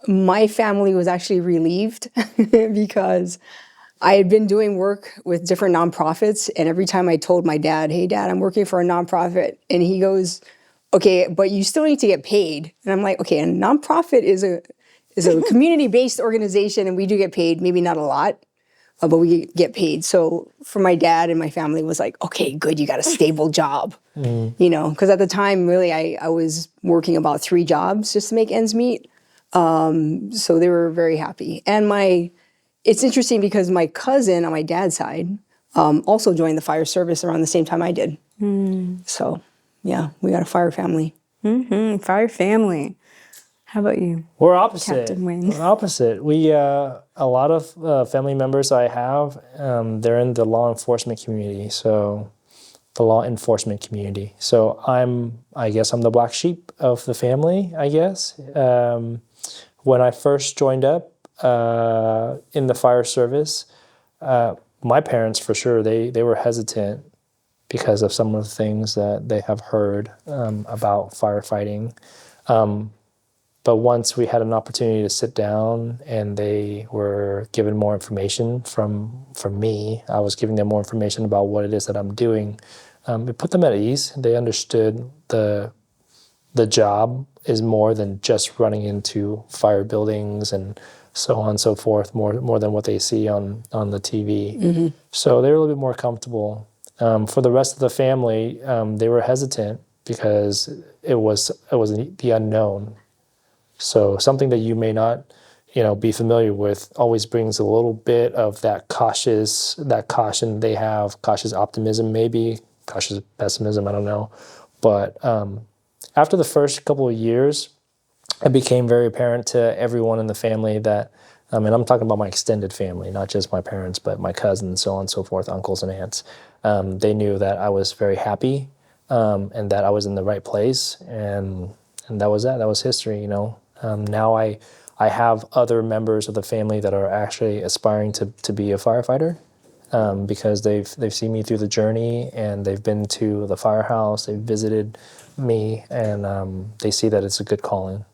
Speaker 2: My family was actually relieved because I had been doing work with different nonprofits, and every time I told my dad, "Hey, Dad, I'm working for a nonprofit," and he goes, "Okay, but you still need to get paid." And I'm like, "Okay, a nonprofit is a community-based organization, and we do get paid. Maybe not a lot, but we get paid." So for my dad and my family was like, "Okay, good, you got a stable job," because at the time, really, I was working about 3 jobs just to make ends meet. So they were very happy, and it's interesting because my cousin on my dad's side also joined the fire service around the same time I did. So, yeah, we got a fire family.
Speaker 1: Fire family. How about you?
Speaker 3: We're opposite.
Speaker 1: Captain Nguyen.
Speaker 3: We're opposite. We a lot of family members I have, they're in the law enforcement community. So, the law enforcement community. So I guess I'm the black sheep of the family. I guess when I first joined up in the fire service, my parents for sure they were hesitant because of some of the things that they have heard about firefighting. But once we had an opportunity to sit down and they were given more information from me, I was giving them more information about what it is that I'm doing. It put them at ease. They understood the job is more than just running into fire buildings and so on and so forth, more than what they see on the TV. So they were a little bit more comfortable. For the rest of the family, they were hesitant because it was the unknown. So something that you may not, be familiar with always brings a little bit of that caution they have, cautious optimism maybe, cautious pessimism, I don't know. But after the first couple of years, it became very apparent to everyone in the family that, and I'm talking about my extended family, not just my parents, but my cousins, so on and so forth, uncles and aunts. They knew that I was very happy and that I was in the right place, and that was that. That was history, Now I have other members of the family that are actually aspiring to be a firefighter because they've seen me through the journey and they've been to the firehouse, they've visited me, and they see that it's a good calling.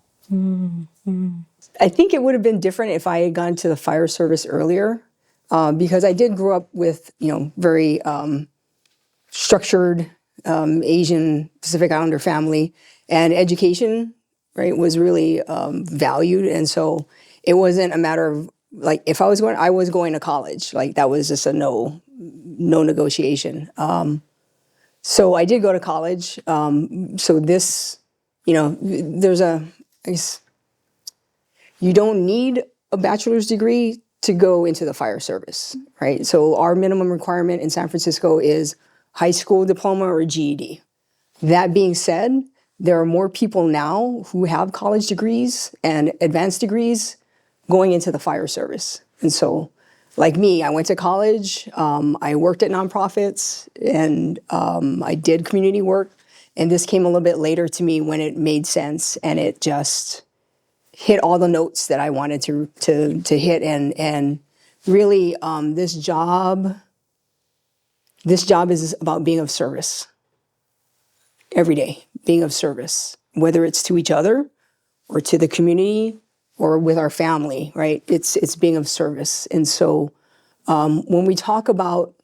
Speaker 2: I think it would have been different if I had gone to the fire service earlier, because I did grow up with, very structured Asian Pacific Islander family, and education, right, was really valued. And so it wasn't a matter of, like, if I was going to college, like that was just a no negotiation. So I did go to college. So this, there's I guess, you don't need a bachelor's degree to go into the fire service, right? So our minimum requirement in San Francisco is high school diploma or GED. That being said, there are more people now who have college degrees and advanced degrees going into the fire service. And so, like me, I went to college, I worked at nonprofits, and I did community work, And this came a little bit later to me when it made sense, and it just hit all the notes that I wanted to hit. And really, this job is about being of service every day, being of service, whether it's to each other or to the community or with our family, right? It's being of service. And so when we talk about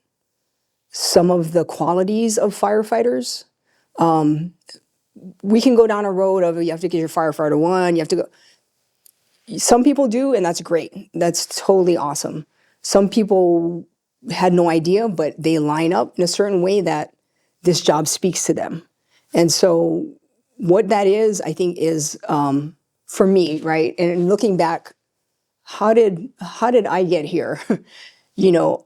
Speaker 2: some of the qualities of firefighters, we can go down a road of you have to get your firefighter one, you have to go. Some people do, and that's great. That's totally awesome. Some people had no idea, but they line up in a certain way that this job speaks to them. And so what that is, I think, is for me, right? And looking back, how did I get here? You know,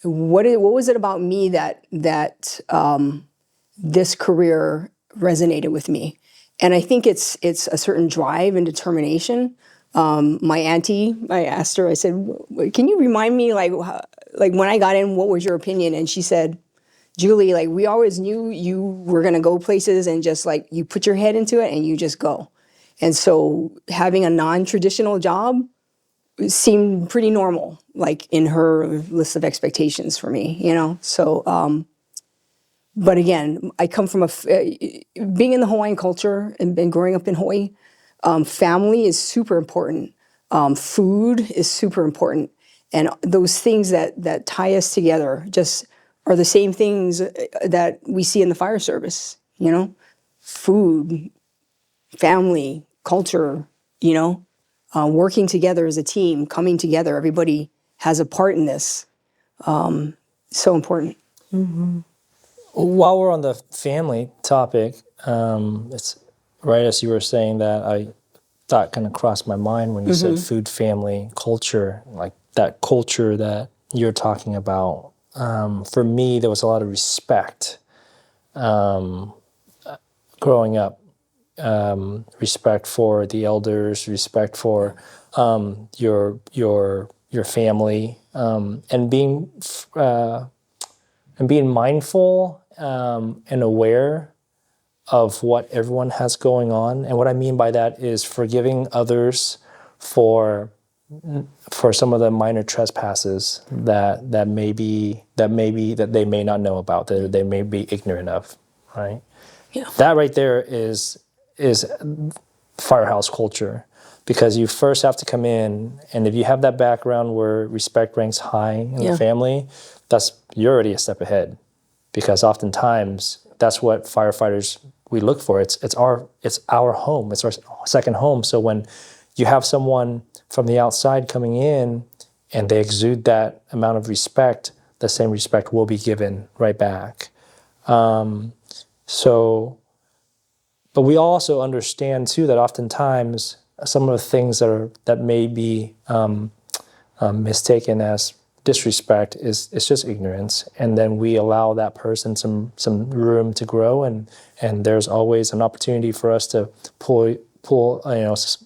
Speaker 2: what was it about me that this career resonated with me? And I think it's a certain drive and determination. My auntie, I asked her, I said, "Can you remind me, like when I got in, what was your opinion?" And she said, "Julie, like we always knew you were gonna go places and just like you put your head into it and you just go." And so having a non-traditional job seemed pretty normal, like in her list of expectations for me, you know? So, but again, I come from being in the Hawaiian culture and growing up in Hawaii, family is super important. Food is super important. And those things that tie us together just are the same things that we see in the fire service, you know? Food, family, culture, you know? Working together as a team, coming together, everybody has a part in this. So important.
Speaker 3: While we're on the family topic, it's right as you were saying that, I thought kind of crossed my mind when you said food, family, culture, like that culture that you're talking about. For me, there was a lot of respect growing up. Respect for the elders, respect for your family, and being mindful and aware of what everyone has going on. And what I mean by that is forgiving others for some of the minor trespasses that they may not know about, that they may be ignorant of, right?
Speaker 2: Yeah.
Speaker 3: That right there is firehouse culture, because you first have to come in, and if you have that background where respect ranks high in the family, you're already a step ahead, because oftentimes that's what firefighters we look for. It's our home. It's our second home. So when you have someone from the outside coming in and they exude that amount of respect, the same respect will be given right back. But we also understand too that oftentimes some of the things that may be mistaken as disrespect is just ignorance, and then we allow that person some room to grow, and there's always an opportunity for us to pull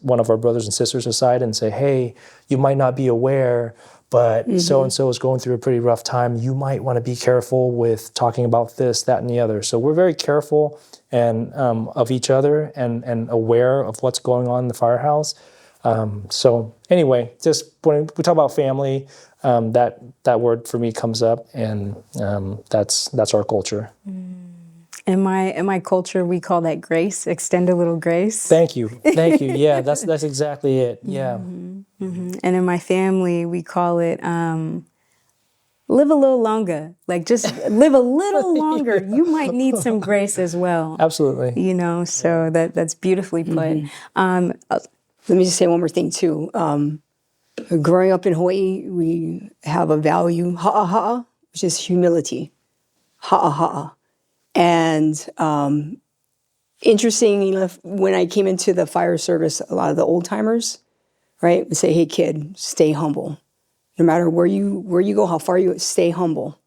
Speaker 3: one of our brothers and sisters aside and say, "Hey, you might not be aware, but so-and-so is going through a pretty rough time. You might want to be careful with talking about this, that, and the other." So we're very careful and of each other and aware of what's going on in the firehouse. So anyway, just when we talk about family, that word for me comes up, and that's our culture.
Speaker 1: In my culture, we call that grace. Extend a little grace.
Speaker 3: Thank you. Yeah, that's exactly it. Yeah.
Speaker 1: And in my family, we call it live a little longer. Like just live a little longer. You might need some grace as well.
Speaker 3: Absolutely.
Speaker 1: You know, so that's beautifully put.
Speaker 2: Let me just say one more thing too. Growing up in Hawaii, we have a value, ha'a, which is humility. Ha'a. And interesting enough, when I came into the fire service, a lot of the old timers, right, would say, "Hey kid, stay humble. No matter where you go, how far you stay humble."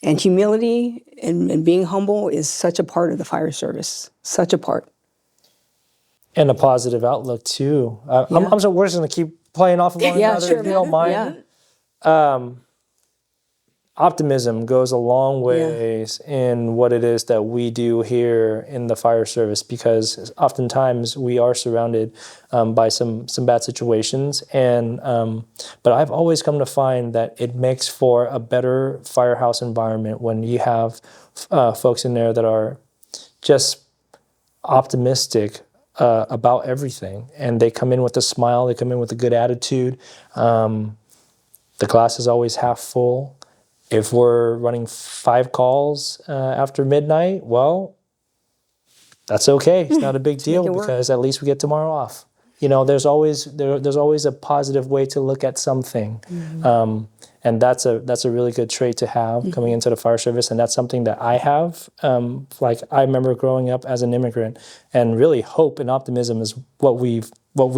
Speaker 2: And humility and being humble is such a part of the fire service, such a part.
Speaker 3: And a positive outlook too. We're just going to keep playing off of one another, if you don't mind.
Speaker 2: Yeah.
Speaker 3: optimism goes a long ways in what it is that we do here in the fire service, because oftentimes we are surrounded by some bad situations, and but I've always come to find that it makes for a better firehouse environment when you have folks in there that are just optimistic about everything, and they come in with a smile, they come in with a good attitude. The glass is always half full. If we're running 5 calls after midnight, well, that's okay. It's not a big deal, because at least we get tomorrow off. You know, there's always a positive way to look at something, and that's a really good trait to have coming into the fire service, and that's something that I have. Like, I remember growing up as an immigrant, and really hope and optimism is what we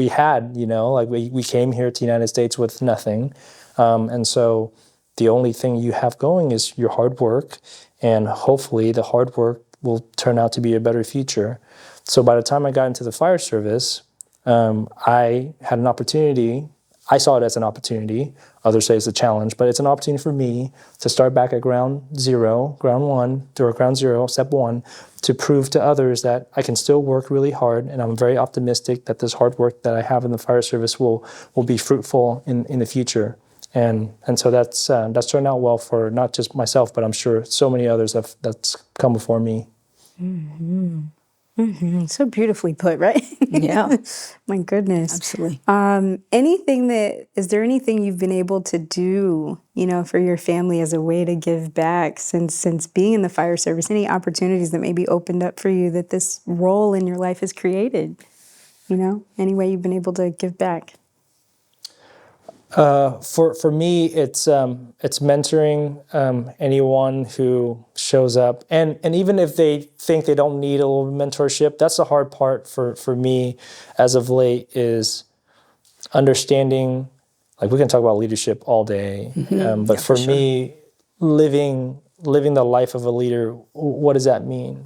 Speaker 3: had. You know, like we came here to the United States with nothing, and so the only thing you have going is your hard work, and hopefully the hard work will turn out to be a better future. So by the time I got into the fire service, I had an opportunity. I saw it as an opportunity. Others say it's a challenge, but it's an opportunity for me to start back at ground zero, step one, to prove to others that I can still work really hard, and I'm very optimistic that this hard work that I have in the fire service will be fruitful in the future. And so that's turned out well for not just myself, but I'm sure so many others that's come before me.
Speaker 1: So beautifully put, right?
Speaker 2: Yeah.
Speaker 1: My goodness.
Speaker 2: Absolutely.
Speaker 1: Is there anything you've been able to do, for your family as a way to give back since being in the fire service? Any opportunities that maybe opened up for you that this role in your life has created? Any way you've been able to give back?
Speaker 3: For me, it's mentoring anyone who shows up, and even if they think they don't need a little mentorship, that's the hard part for me as of late, is understanding. Like, we can talk about leadership all day, but for me, living the life of a leader, what does that mean?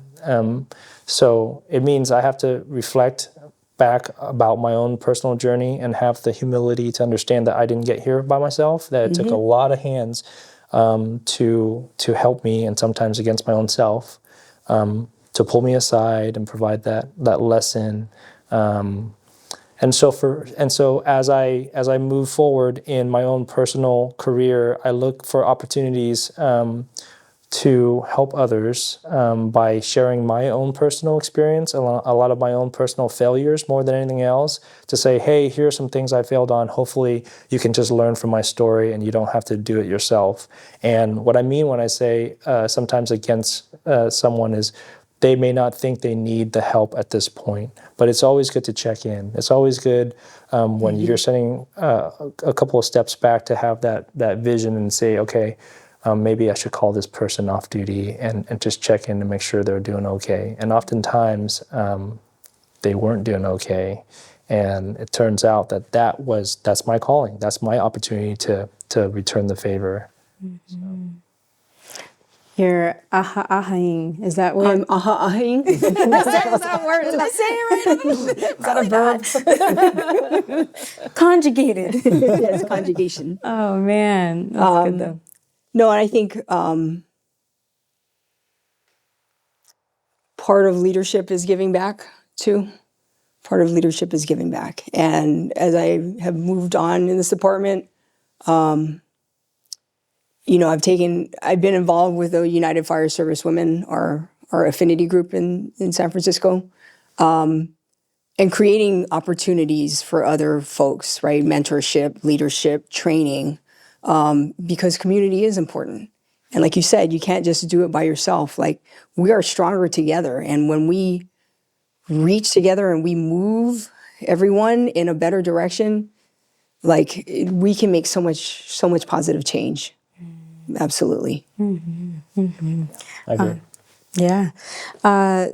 Speaker 3: So it means I have to reflect back about my own personal journey and have the humility to understand that I didn't get here by myself, that it took a lot of hands to help me, and sometimes against my own self, to pull me aside and provide that lesson. And so as I move forward in my own personal career, I look for opportunities to help others by sharing my own personal experience, a lot of my own personal failures more than anything else, to say, hey, here are some things I failed on. Hopefully you can just learn from my story and you don't have to do it yourself. And what I mean when I say sometimes against someone is, they may not think they need the help at this point, but it's always good to check in. It's always good when you're setting a couple of steps back to have that vision and say, okay, maybe I should call this person off duty and just check in to make sure they're doing okay. And oftentimes they weren't doing okay. And it turns out that's my calling. That's my opportunity to return the favor. So.
Speaker 1: You're aha-ahaing. Is that what?
Speaker 2: I'm aha-ahaing.
Speaker 1: Is that word? Did I say it right? Is that a verb? Conjugated.
Speaker 2: Yes, conjugation.
Speaker 1: Oh, man. That's good, though.
Speaker 2: No, and I think part of leadership is giving back, too. Part of leadership is giving back. And as I have moved on in this department, I've been involved with the United Fire Service Women, our affinity group in San Francisco, and creating opportunities for other folks, right? Mentorship, leadership, training, because community is important. And like you said, you can't just do it by yourself. Like, we are stronger together. And when we reach together and we move everyone in a better direction, like, we can make so much positive change. Absolutely.
Speaker 3: I agree.
Speaker 1: Yeah.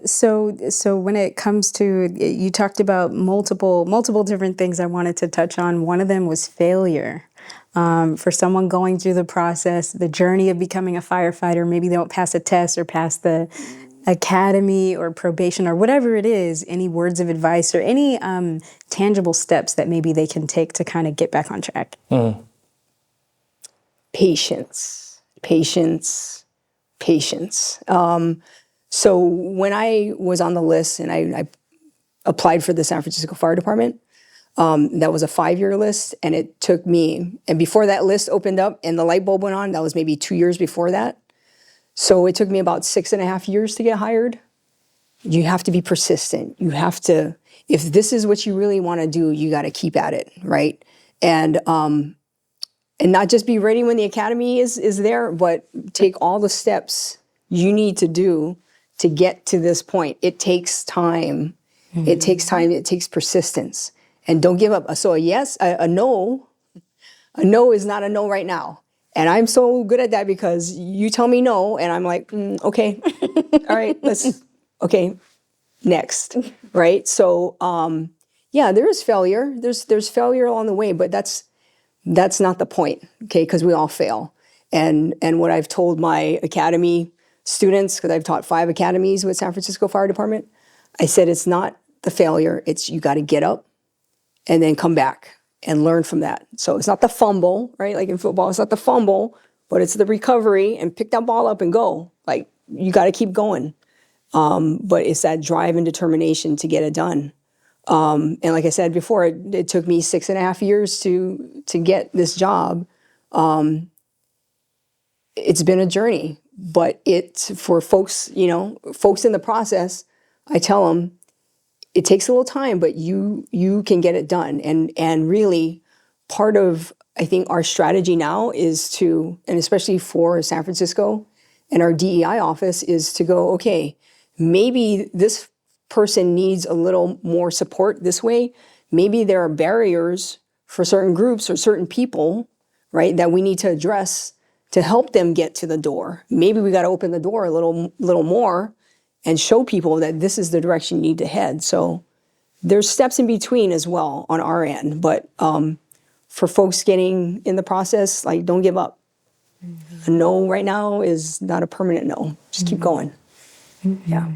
Speaker 1: So when it comes to, you talked about multiple different things I wanted to touch on. One of them was failure. For someone going through the process, the journey of becoming a firefighter, maybe they don't pass a test or pass the academy or probation or whatever it is, any words of advice or any tangible steps that maybe they can take to kind of get back on track?
Speaker 2: Patience. patience, patience. So when I was on the list and I applied for the San Francisco Fire Department, that was a 5-year list, and it took me, and before that list opened up and the light bulb went on, that was maybe 2 years before that. So it took me about 6.5 years to get hired. You have to be persistent. You have to, if this is what you really want to do, you got to keep at it, right? And not just be ready when the academy is there, but take all the steps you need to do to get to this point. It takes time. Mm-hmm. It takes time. It takes persistence. And don't give up. So a no is not a no right now. And I'm so good at that because you tell me no, and I'm like, okay, all right, okay, next, right? So, yeah, there is failure. There's failure along the way, but that's not the point, okay? Because we all fail. And what I've told my academy students, because I've taught 5 academies with San Francisco Fire Department, I said it's not the failure. It's you got to get up and then come back and learn from that. So it's not the fumble, right? Like in football, it's not the fumble, but it's the recovery and pick that ball up and go. Like you got to keep going. But it's that drive and determination to get it done. And like I said before, it took me 6.5 years to get this job. It's been a journey, but it's for folks, folks in the process, I tell them, it takes a little time, but you can get it done. And really part of, I think, our strategy now is to, and especially for San Francisco and our DEI office, is to go, okay, maybe this person needs a little more support this way. Maybe there are barriers for certain groups or certain people, right, that we need to address to help them get to the door. Maybe we got to open the door a little more and show people that this is the direction you need to head. So there's steps in between as well on our end. But for folks getting in the process, like, don't give up. Mm-hmm. A no right now is not a permanent no. Just keep going. Mm-hmm. Yeah.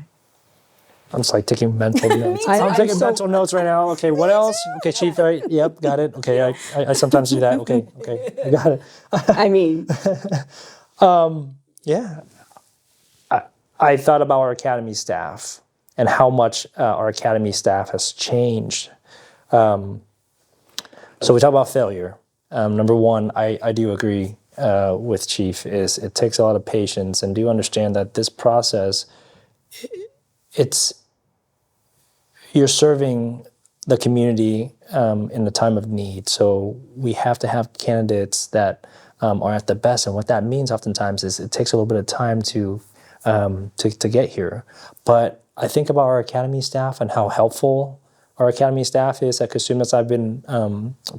Speaker 3: I'm just like taking mental notes. I'm taking mental notes right now. Okay, what else? Okay, Chief, right? Yep, got it. Okay, I sometimes do that. Okay, I got it.
Speaker 2: I mean.
Speaker 3: Yeah. I thought about our academy staff and how much our academy staff has changed. So we talk about failure. Number one, I do agree with Chief, is it takes a lot of patience, and do understand that this process, you're serving the community in the time of need. So we have to have candidates that are at the best, and what that means oftentimes is it takes a little bit of time to get here. But I think about our academy staff and how helpful our academy staff is at Cosumnes. I've been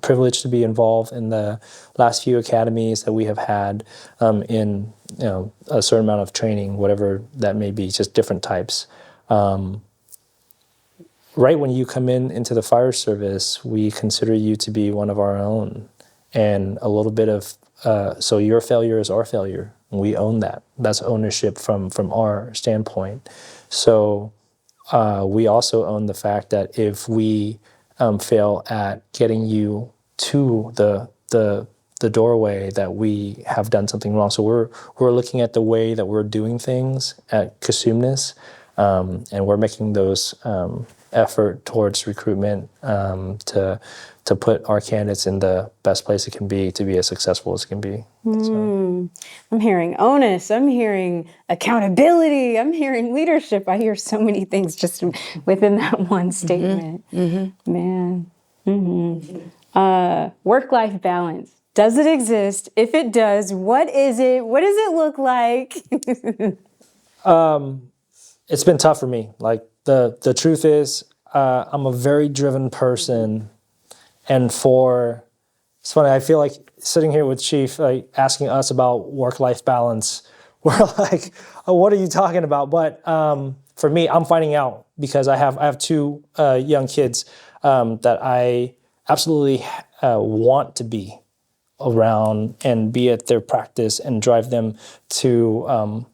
Speaker 3: privileged to be involved in the last few academies that we have had in a certain amount of training, whatever that may be, just different types. Right when you come into the fire service, we consider you to be one of our own, and a little bit of so your failure is our failure. We own that. That's ownership from our standpoint. So we also own the fact that if we fail at getting you to the doorway, that we have done something wrong. So we're looking at the way that we're doing things at Cosumnes, and we're making those effort towards recruitment to put our candidates in the best place it can be to be as successful as it can be. So.
Speaker 1: I'm hearing onus. I'm hearing accountability. I'm hearing leadership. I hear so many things just within that one statement. Mm-hmm. Man. Mm-hmm. Work-life balance. Does it exist? If it does, what is it? What does it look like?
Speaker 3: It's been tough for me. Like the truth is, I'm a very driven person, and it's funny, I feel like sitting here with Chief, like asking us about work-life balance, we're like, oh, what are you talking about? But for me, I'm finding out because I have 2 young kids that I absolutely want to be around and be at their practice and drive them to.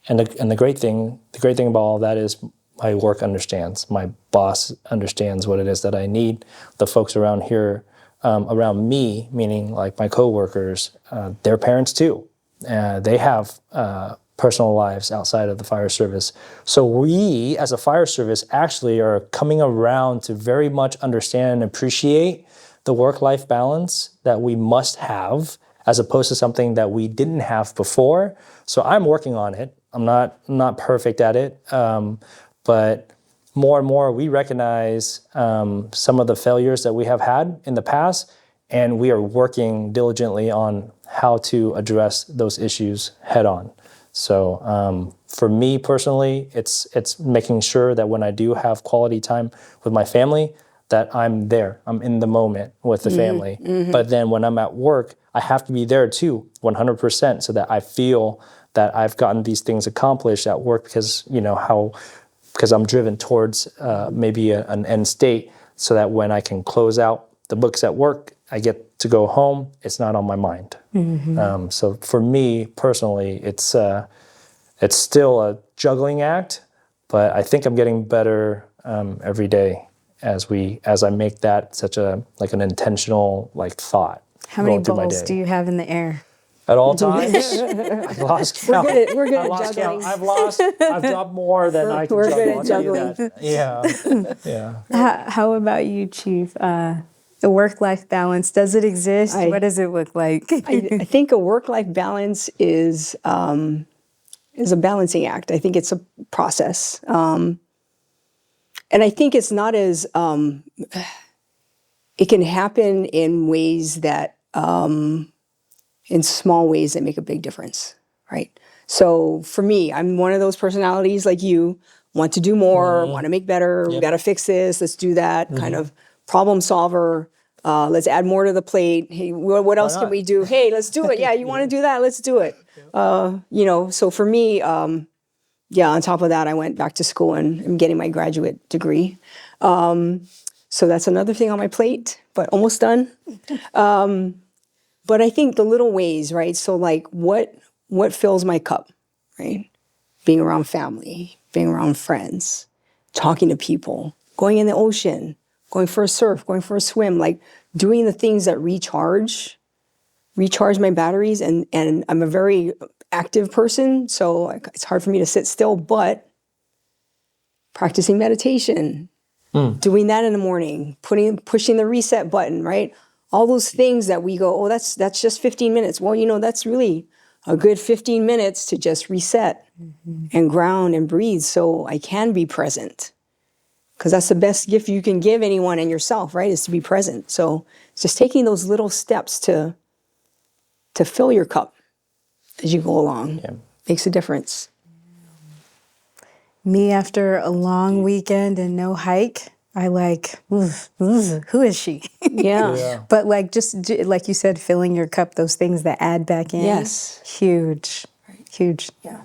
Speaker 3: And the great thing about all that is my work understands. My boss understands what it is that I need. The folks around here, around me, meaning like my coworkers, their parents too. They have personal lives outside of the fire service. So we, as a fire service, actually are coming around to very much understand and appreciate the work-life balance that we must have, as opposed to something that we didn't have before. So I'm working on it. I'm not perfect at it, but more and more we recognize some of the failures that we have had in the past, and we are working diligently on how to address those issues head on. So for me personally, it's making sure that when I do have quality time with my family, that I'm there, I'm in the moment with the family. But then when I'm at work, I have to be there too, 100%, so that I feel that I've gotten these things accomplished at work because I'm driven towards maybe an end state, so that when I can close out the books at work, I get to go home, it's not on my mind. So for me personally, it's still a juggling act, but I think I'm getting better every day as I make that such an intentional thought.
Speaker 1: How many
Speaker 3: going through my
Speaker 1: balls
Speaker 3: day.
Speaker 1: do you have in the air?
Speaker 3: At all times? I've lost count.
Speaker 2: We're good
Speaker 3: I
Speaker 2: at
Speaker 3: lost
Speaker 2: juggling.
Speaker 3: count. I've dropped more than I can
Speaker 2: We're
Speaker 3: juggle.
Speaker 2: good at
Speaker 3: I'll tell you
Speaker 2: juggling.
Speaker 3: that. Yeah.
Speaker 1: How about you, Chief? The work-life balance, does it exist? What does it look like?
Speaker 2: I think a work-life balance is a balancing act. I think it's a process. And I think it's not as, it can happen in ways that, in small ways that make a big difference, right? So for me, I'm one of those personalities like you, want to do more, want to make better, we got to fix this, let's do that, kind of problem solver. Let's add more to the plate. Hey, what else can we do? Hey, let's do it. Yeah, you want to do that? Let's do it. So for me, on top of that, I went back to school and I'm getting my graduate degree. So that's another thing on my plate, but almost done. But I think the little ways, right? So what fills my cup, right? Being around family, being around friends, talking to people, going in the ocean, going for a surf, going for a swim, doing the things that recharge my batteries. And I'm a very active person, so it's hard for me to sit still, but practicing meditation, doing that in the morning, pushing the reset button, right? All those things that we go, oh, that's just 15 minutes. Well, that's really a good 15 minutes to just reset and ground and breathe so I can be present. Because that's the best gift you can give anyone and yourself, right, is to be present. So it's just taking those little steps to fill your cup as you go along. Makes a difference.
Speaker 1: Me, after a long weekend and no hike, I who is she?
Speaker 2: Yeah.
Speaker 1: But just like you said, filling your cup, those things that add back in.
Speaker 2: Yes.
Speaker 1: Huge. Huge.
Speaker 2: Yeah.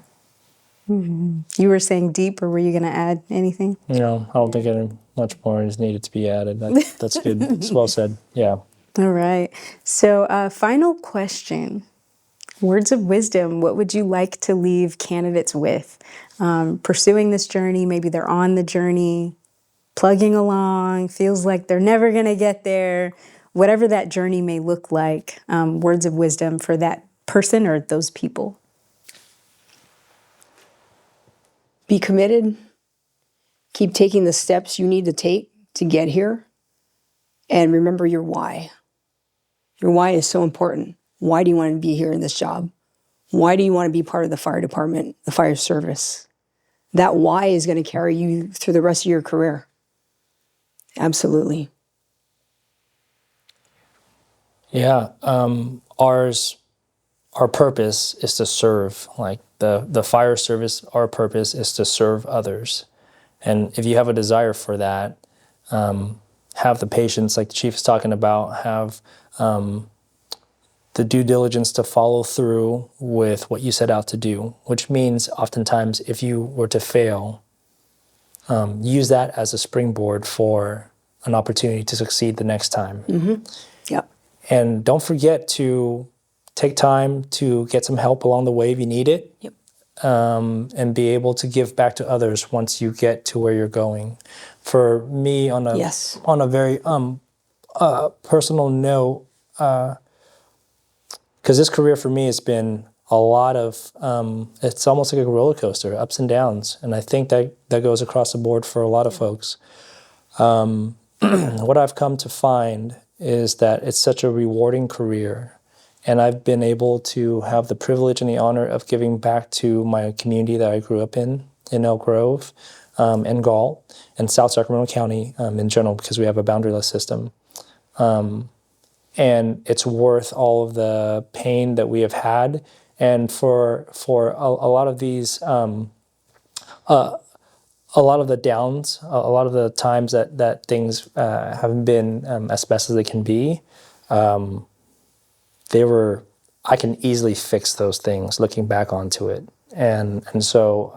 Speaker 1: You were saying deep, or were you going to add anything?
Speaker 3: No, I don't think any much more is needed to be added. That's good. It's well said. Yeah.
Speaker 1: All right. So final question. Words of wisdom, what would you like to leave candidates with? Pursuing this journey, maybe they're on the journey, plugging along, feels like they're never going to get there. Whatever that journey may look like, words of wisdom for that person or those people.
Speaker 2: Be committed. Keep taking the steps you need to take to get here. And remember your why. Your why is so important. Why do you want to be here in this job? Why do you want to be part of the fire department, the fire service? That why is going to carry you through the rest of your career. Absolutely.
Speaker 3: Yeah. Our purpose is to serve. The fire service, our purpose is to serve others. And if you have a desire for that, have the patience, like the chief is talking about, have the due diligence to follow through with what you set out to do, which means oftentimes if you were to fail, use that as a springboard for an opportunity to succeed the next time.
Speaker 2: Yep.
Speaker 3: And don't forget to take time to get some help along the way if you need it.
Speaker 2: Yep.
Speaker 3: And be able to give back to others once you get to where you're going. For me, on a very personal note, because this career for me has been a lot of, it's almost like a roller coaster, ups and downs. And I think that goes across the board for a lot of folks. What I've come to find is that it's such a rewarding career. And I've been able to have the privilege and the honor of giving back to my community that I grew up in Elk Grove, and Gall, and South Sacramento County in general, because we have a boundaryless system. And it's worth all of the pain that we have had. And for a lot of these, a lot of the downs, a lot of the times that things haven't been as best as they can be, I can easily fix those things looking back onto it. And so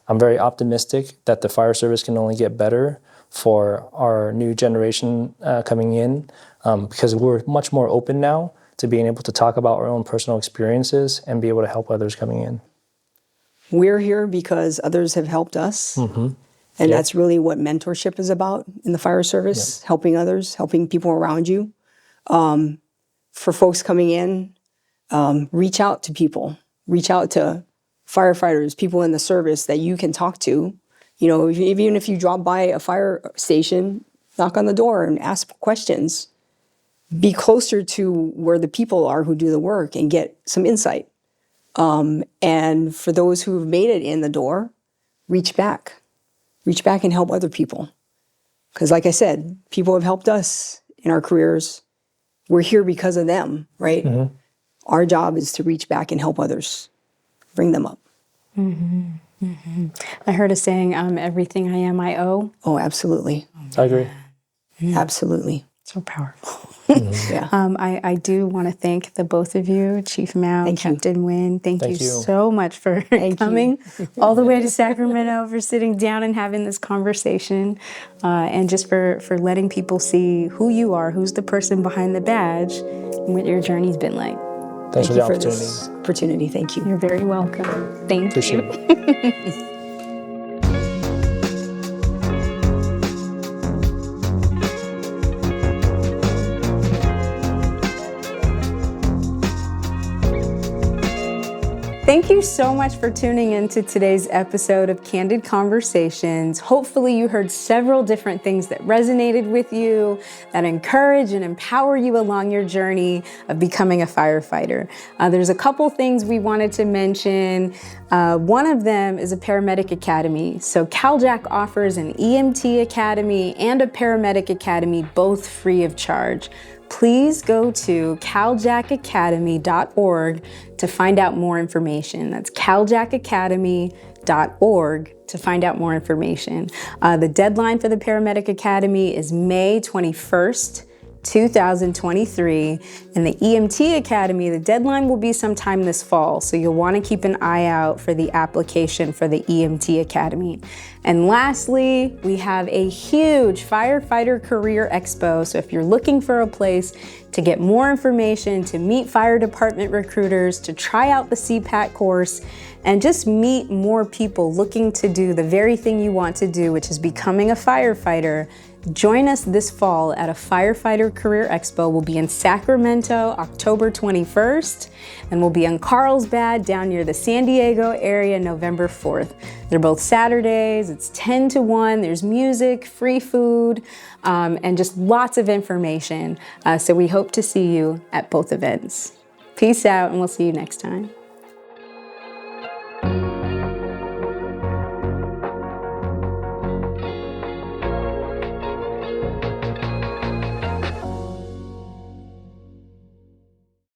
Speaker 3: I'm very optimistic that the fire service can only get better for our new generation coming in, because we're much more open now to being able to talk about our own personal experiences and be able to help others coming in.
Speaker 2: We're here because others have helped us.
Speaker 3: Mm-hmm.
Speaker 2: And that's really what mentorship is about in the fire service, helping others, helping people around you. For folks coming in, reach out to people, reach out to firefighters, people in the service that you can talk to. You know, even if you drop by a fire station, knock on the door and ask questions. Be closer to where the people are who do the work and get some insight. And for those who have made it in the door, reach back and help other people. Because like I said, people have helped us in our careers. We're here because of them, right? Mm-hmm. Our job is to reach back and help others, bring them up.
Speaker 1: Mm-hmm. Mm-hmm. I heard a saying, everything I am, I owe.
Speaker 2: Oh, absolutely.
Speaker 3: I agree.
Speaker 2: Mm-hmm. Absolutely.
Speaker 1: So powerful.
Speaker 2: Mm-hmm. Yeah.
Speaker 1: I do want to thank the both of you, Chief Mao, Captain Nguyen. Thank you so much for coming all the way to Sacramento, for sitting down and having this conversation, and just for letting people see who you are, who's the person behind the badge, and what your journey's been like.
Speaker 3: Thanks for the opportunity.
Speaker 2: This opportunity. Thank you.
Speaker 1: You're very welcome. Thank you. Thank you so much for tuning into today's episode of Candid Conversations. Hopefully you heard several different things that resonated with you, that encourage and empower you along your journey of becoming a firefighter. There's a couple things we wanted to mention. One of them is a paramedic academy. So Cal-JAC offers an EMT academy and a paramedic academy, both free of charge. Please go to caljacacademy.org to find out more information. That's caljacacademy.org to find out more information. The deadline for the Paramedic Academy is May 21st, 2023. And the EMT Academy, the deadline will be sometime this fall. So you'll want to keep an eye out for the application for the EMT Academy. And lastly, we have a huge Firefighter Career Expo. So if you're looking for a place to get more information, to meet fire department recruiters, to try out the CPAT course, and just meet more people looking to do the very thing you want to do, which is becoming a firefighter, join us this fall at a Firefighter Career Expo. We'll be in Sacramento, October 21st, and we'll be in Carlsbad down near the San Diego area, November 4th. They're both Saturdays. It's 10 to 1. There's music, free food, and just lots of information. So we hope to see you at both events. Peace out, and we'll see you next time.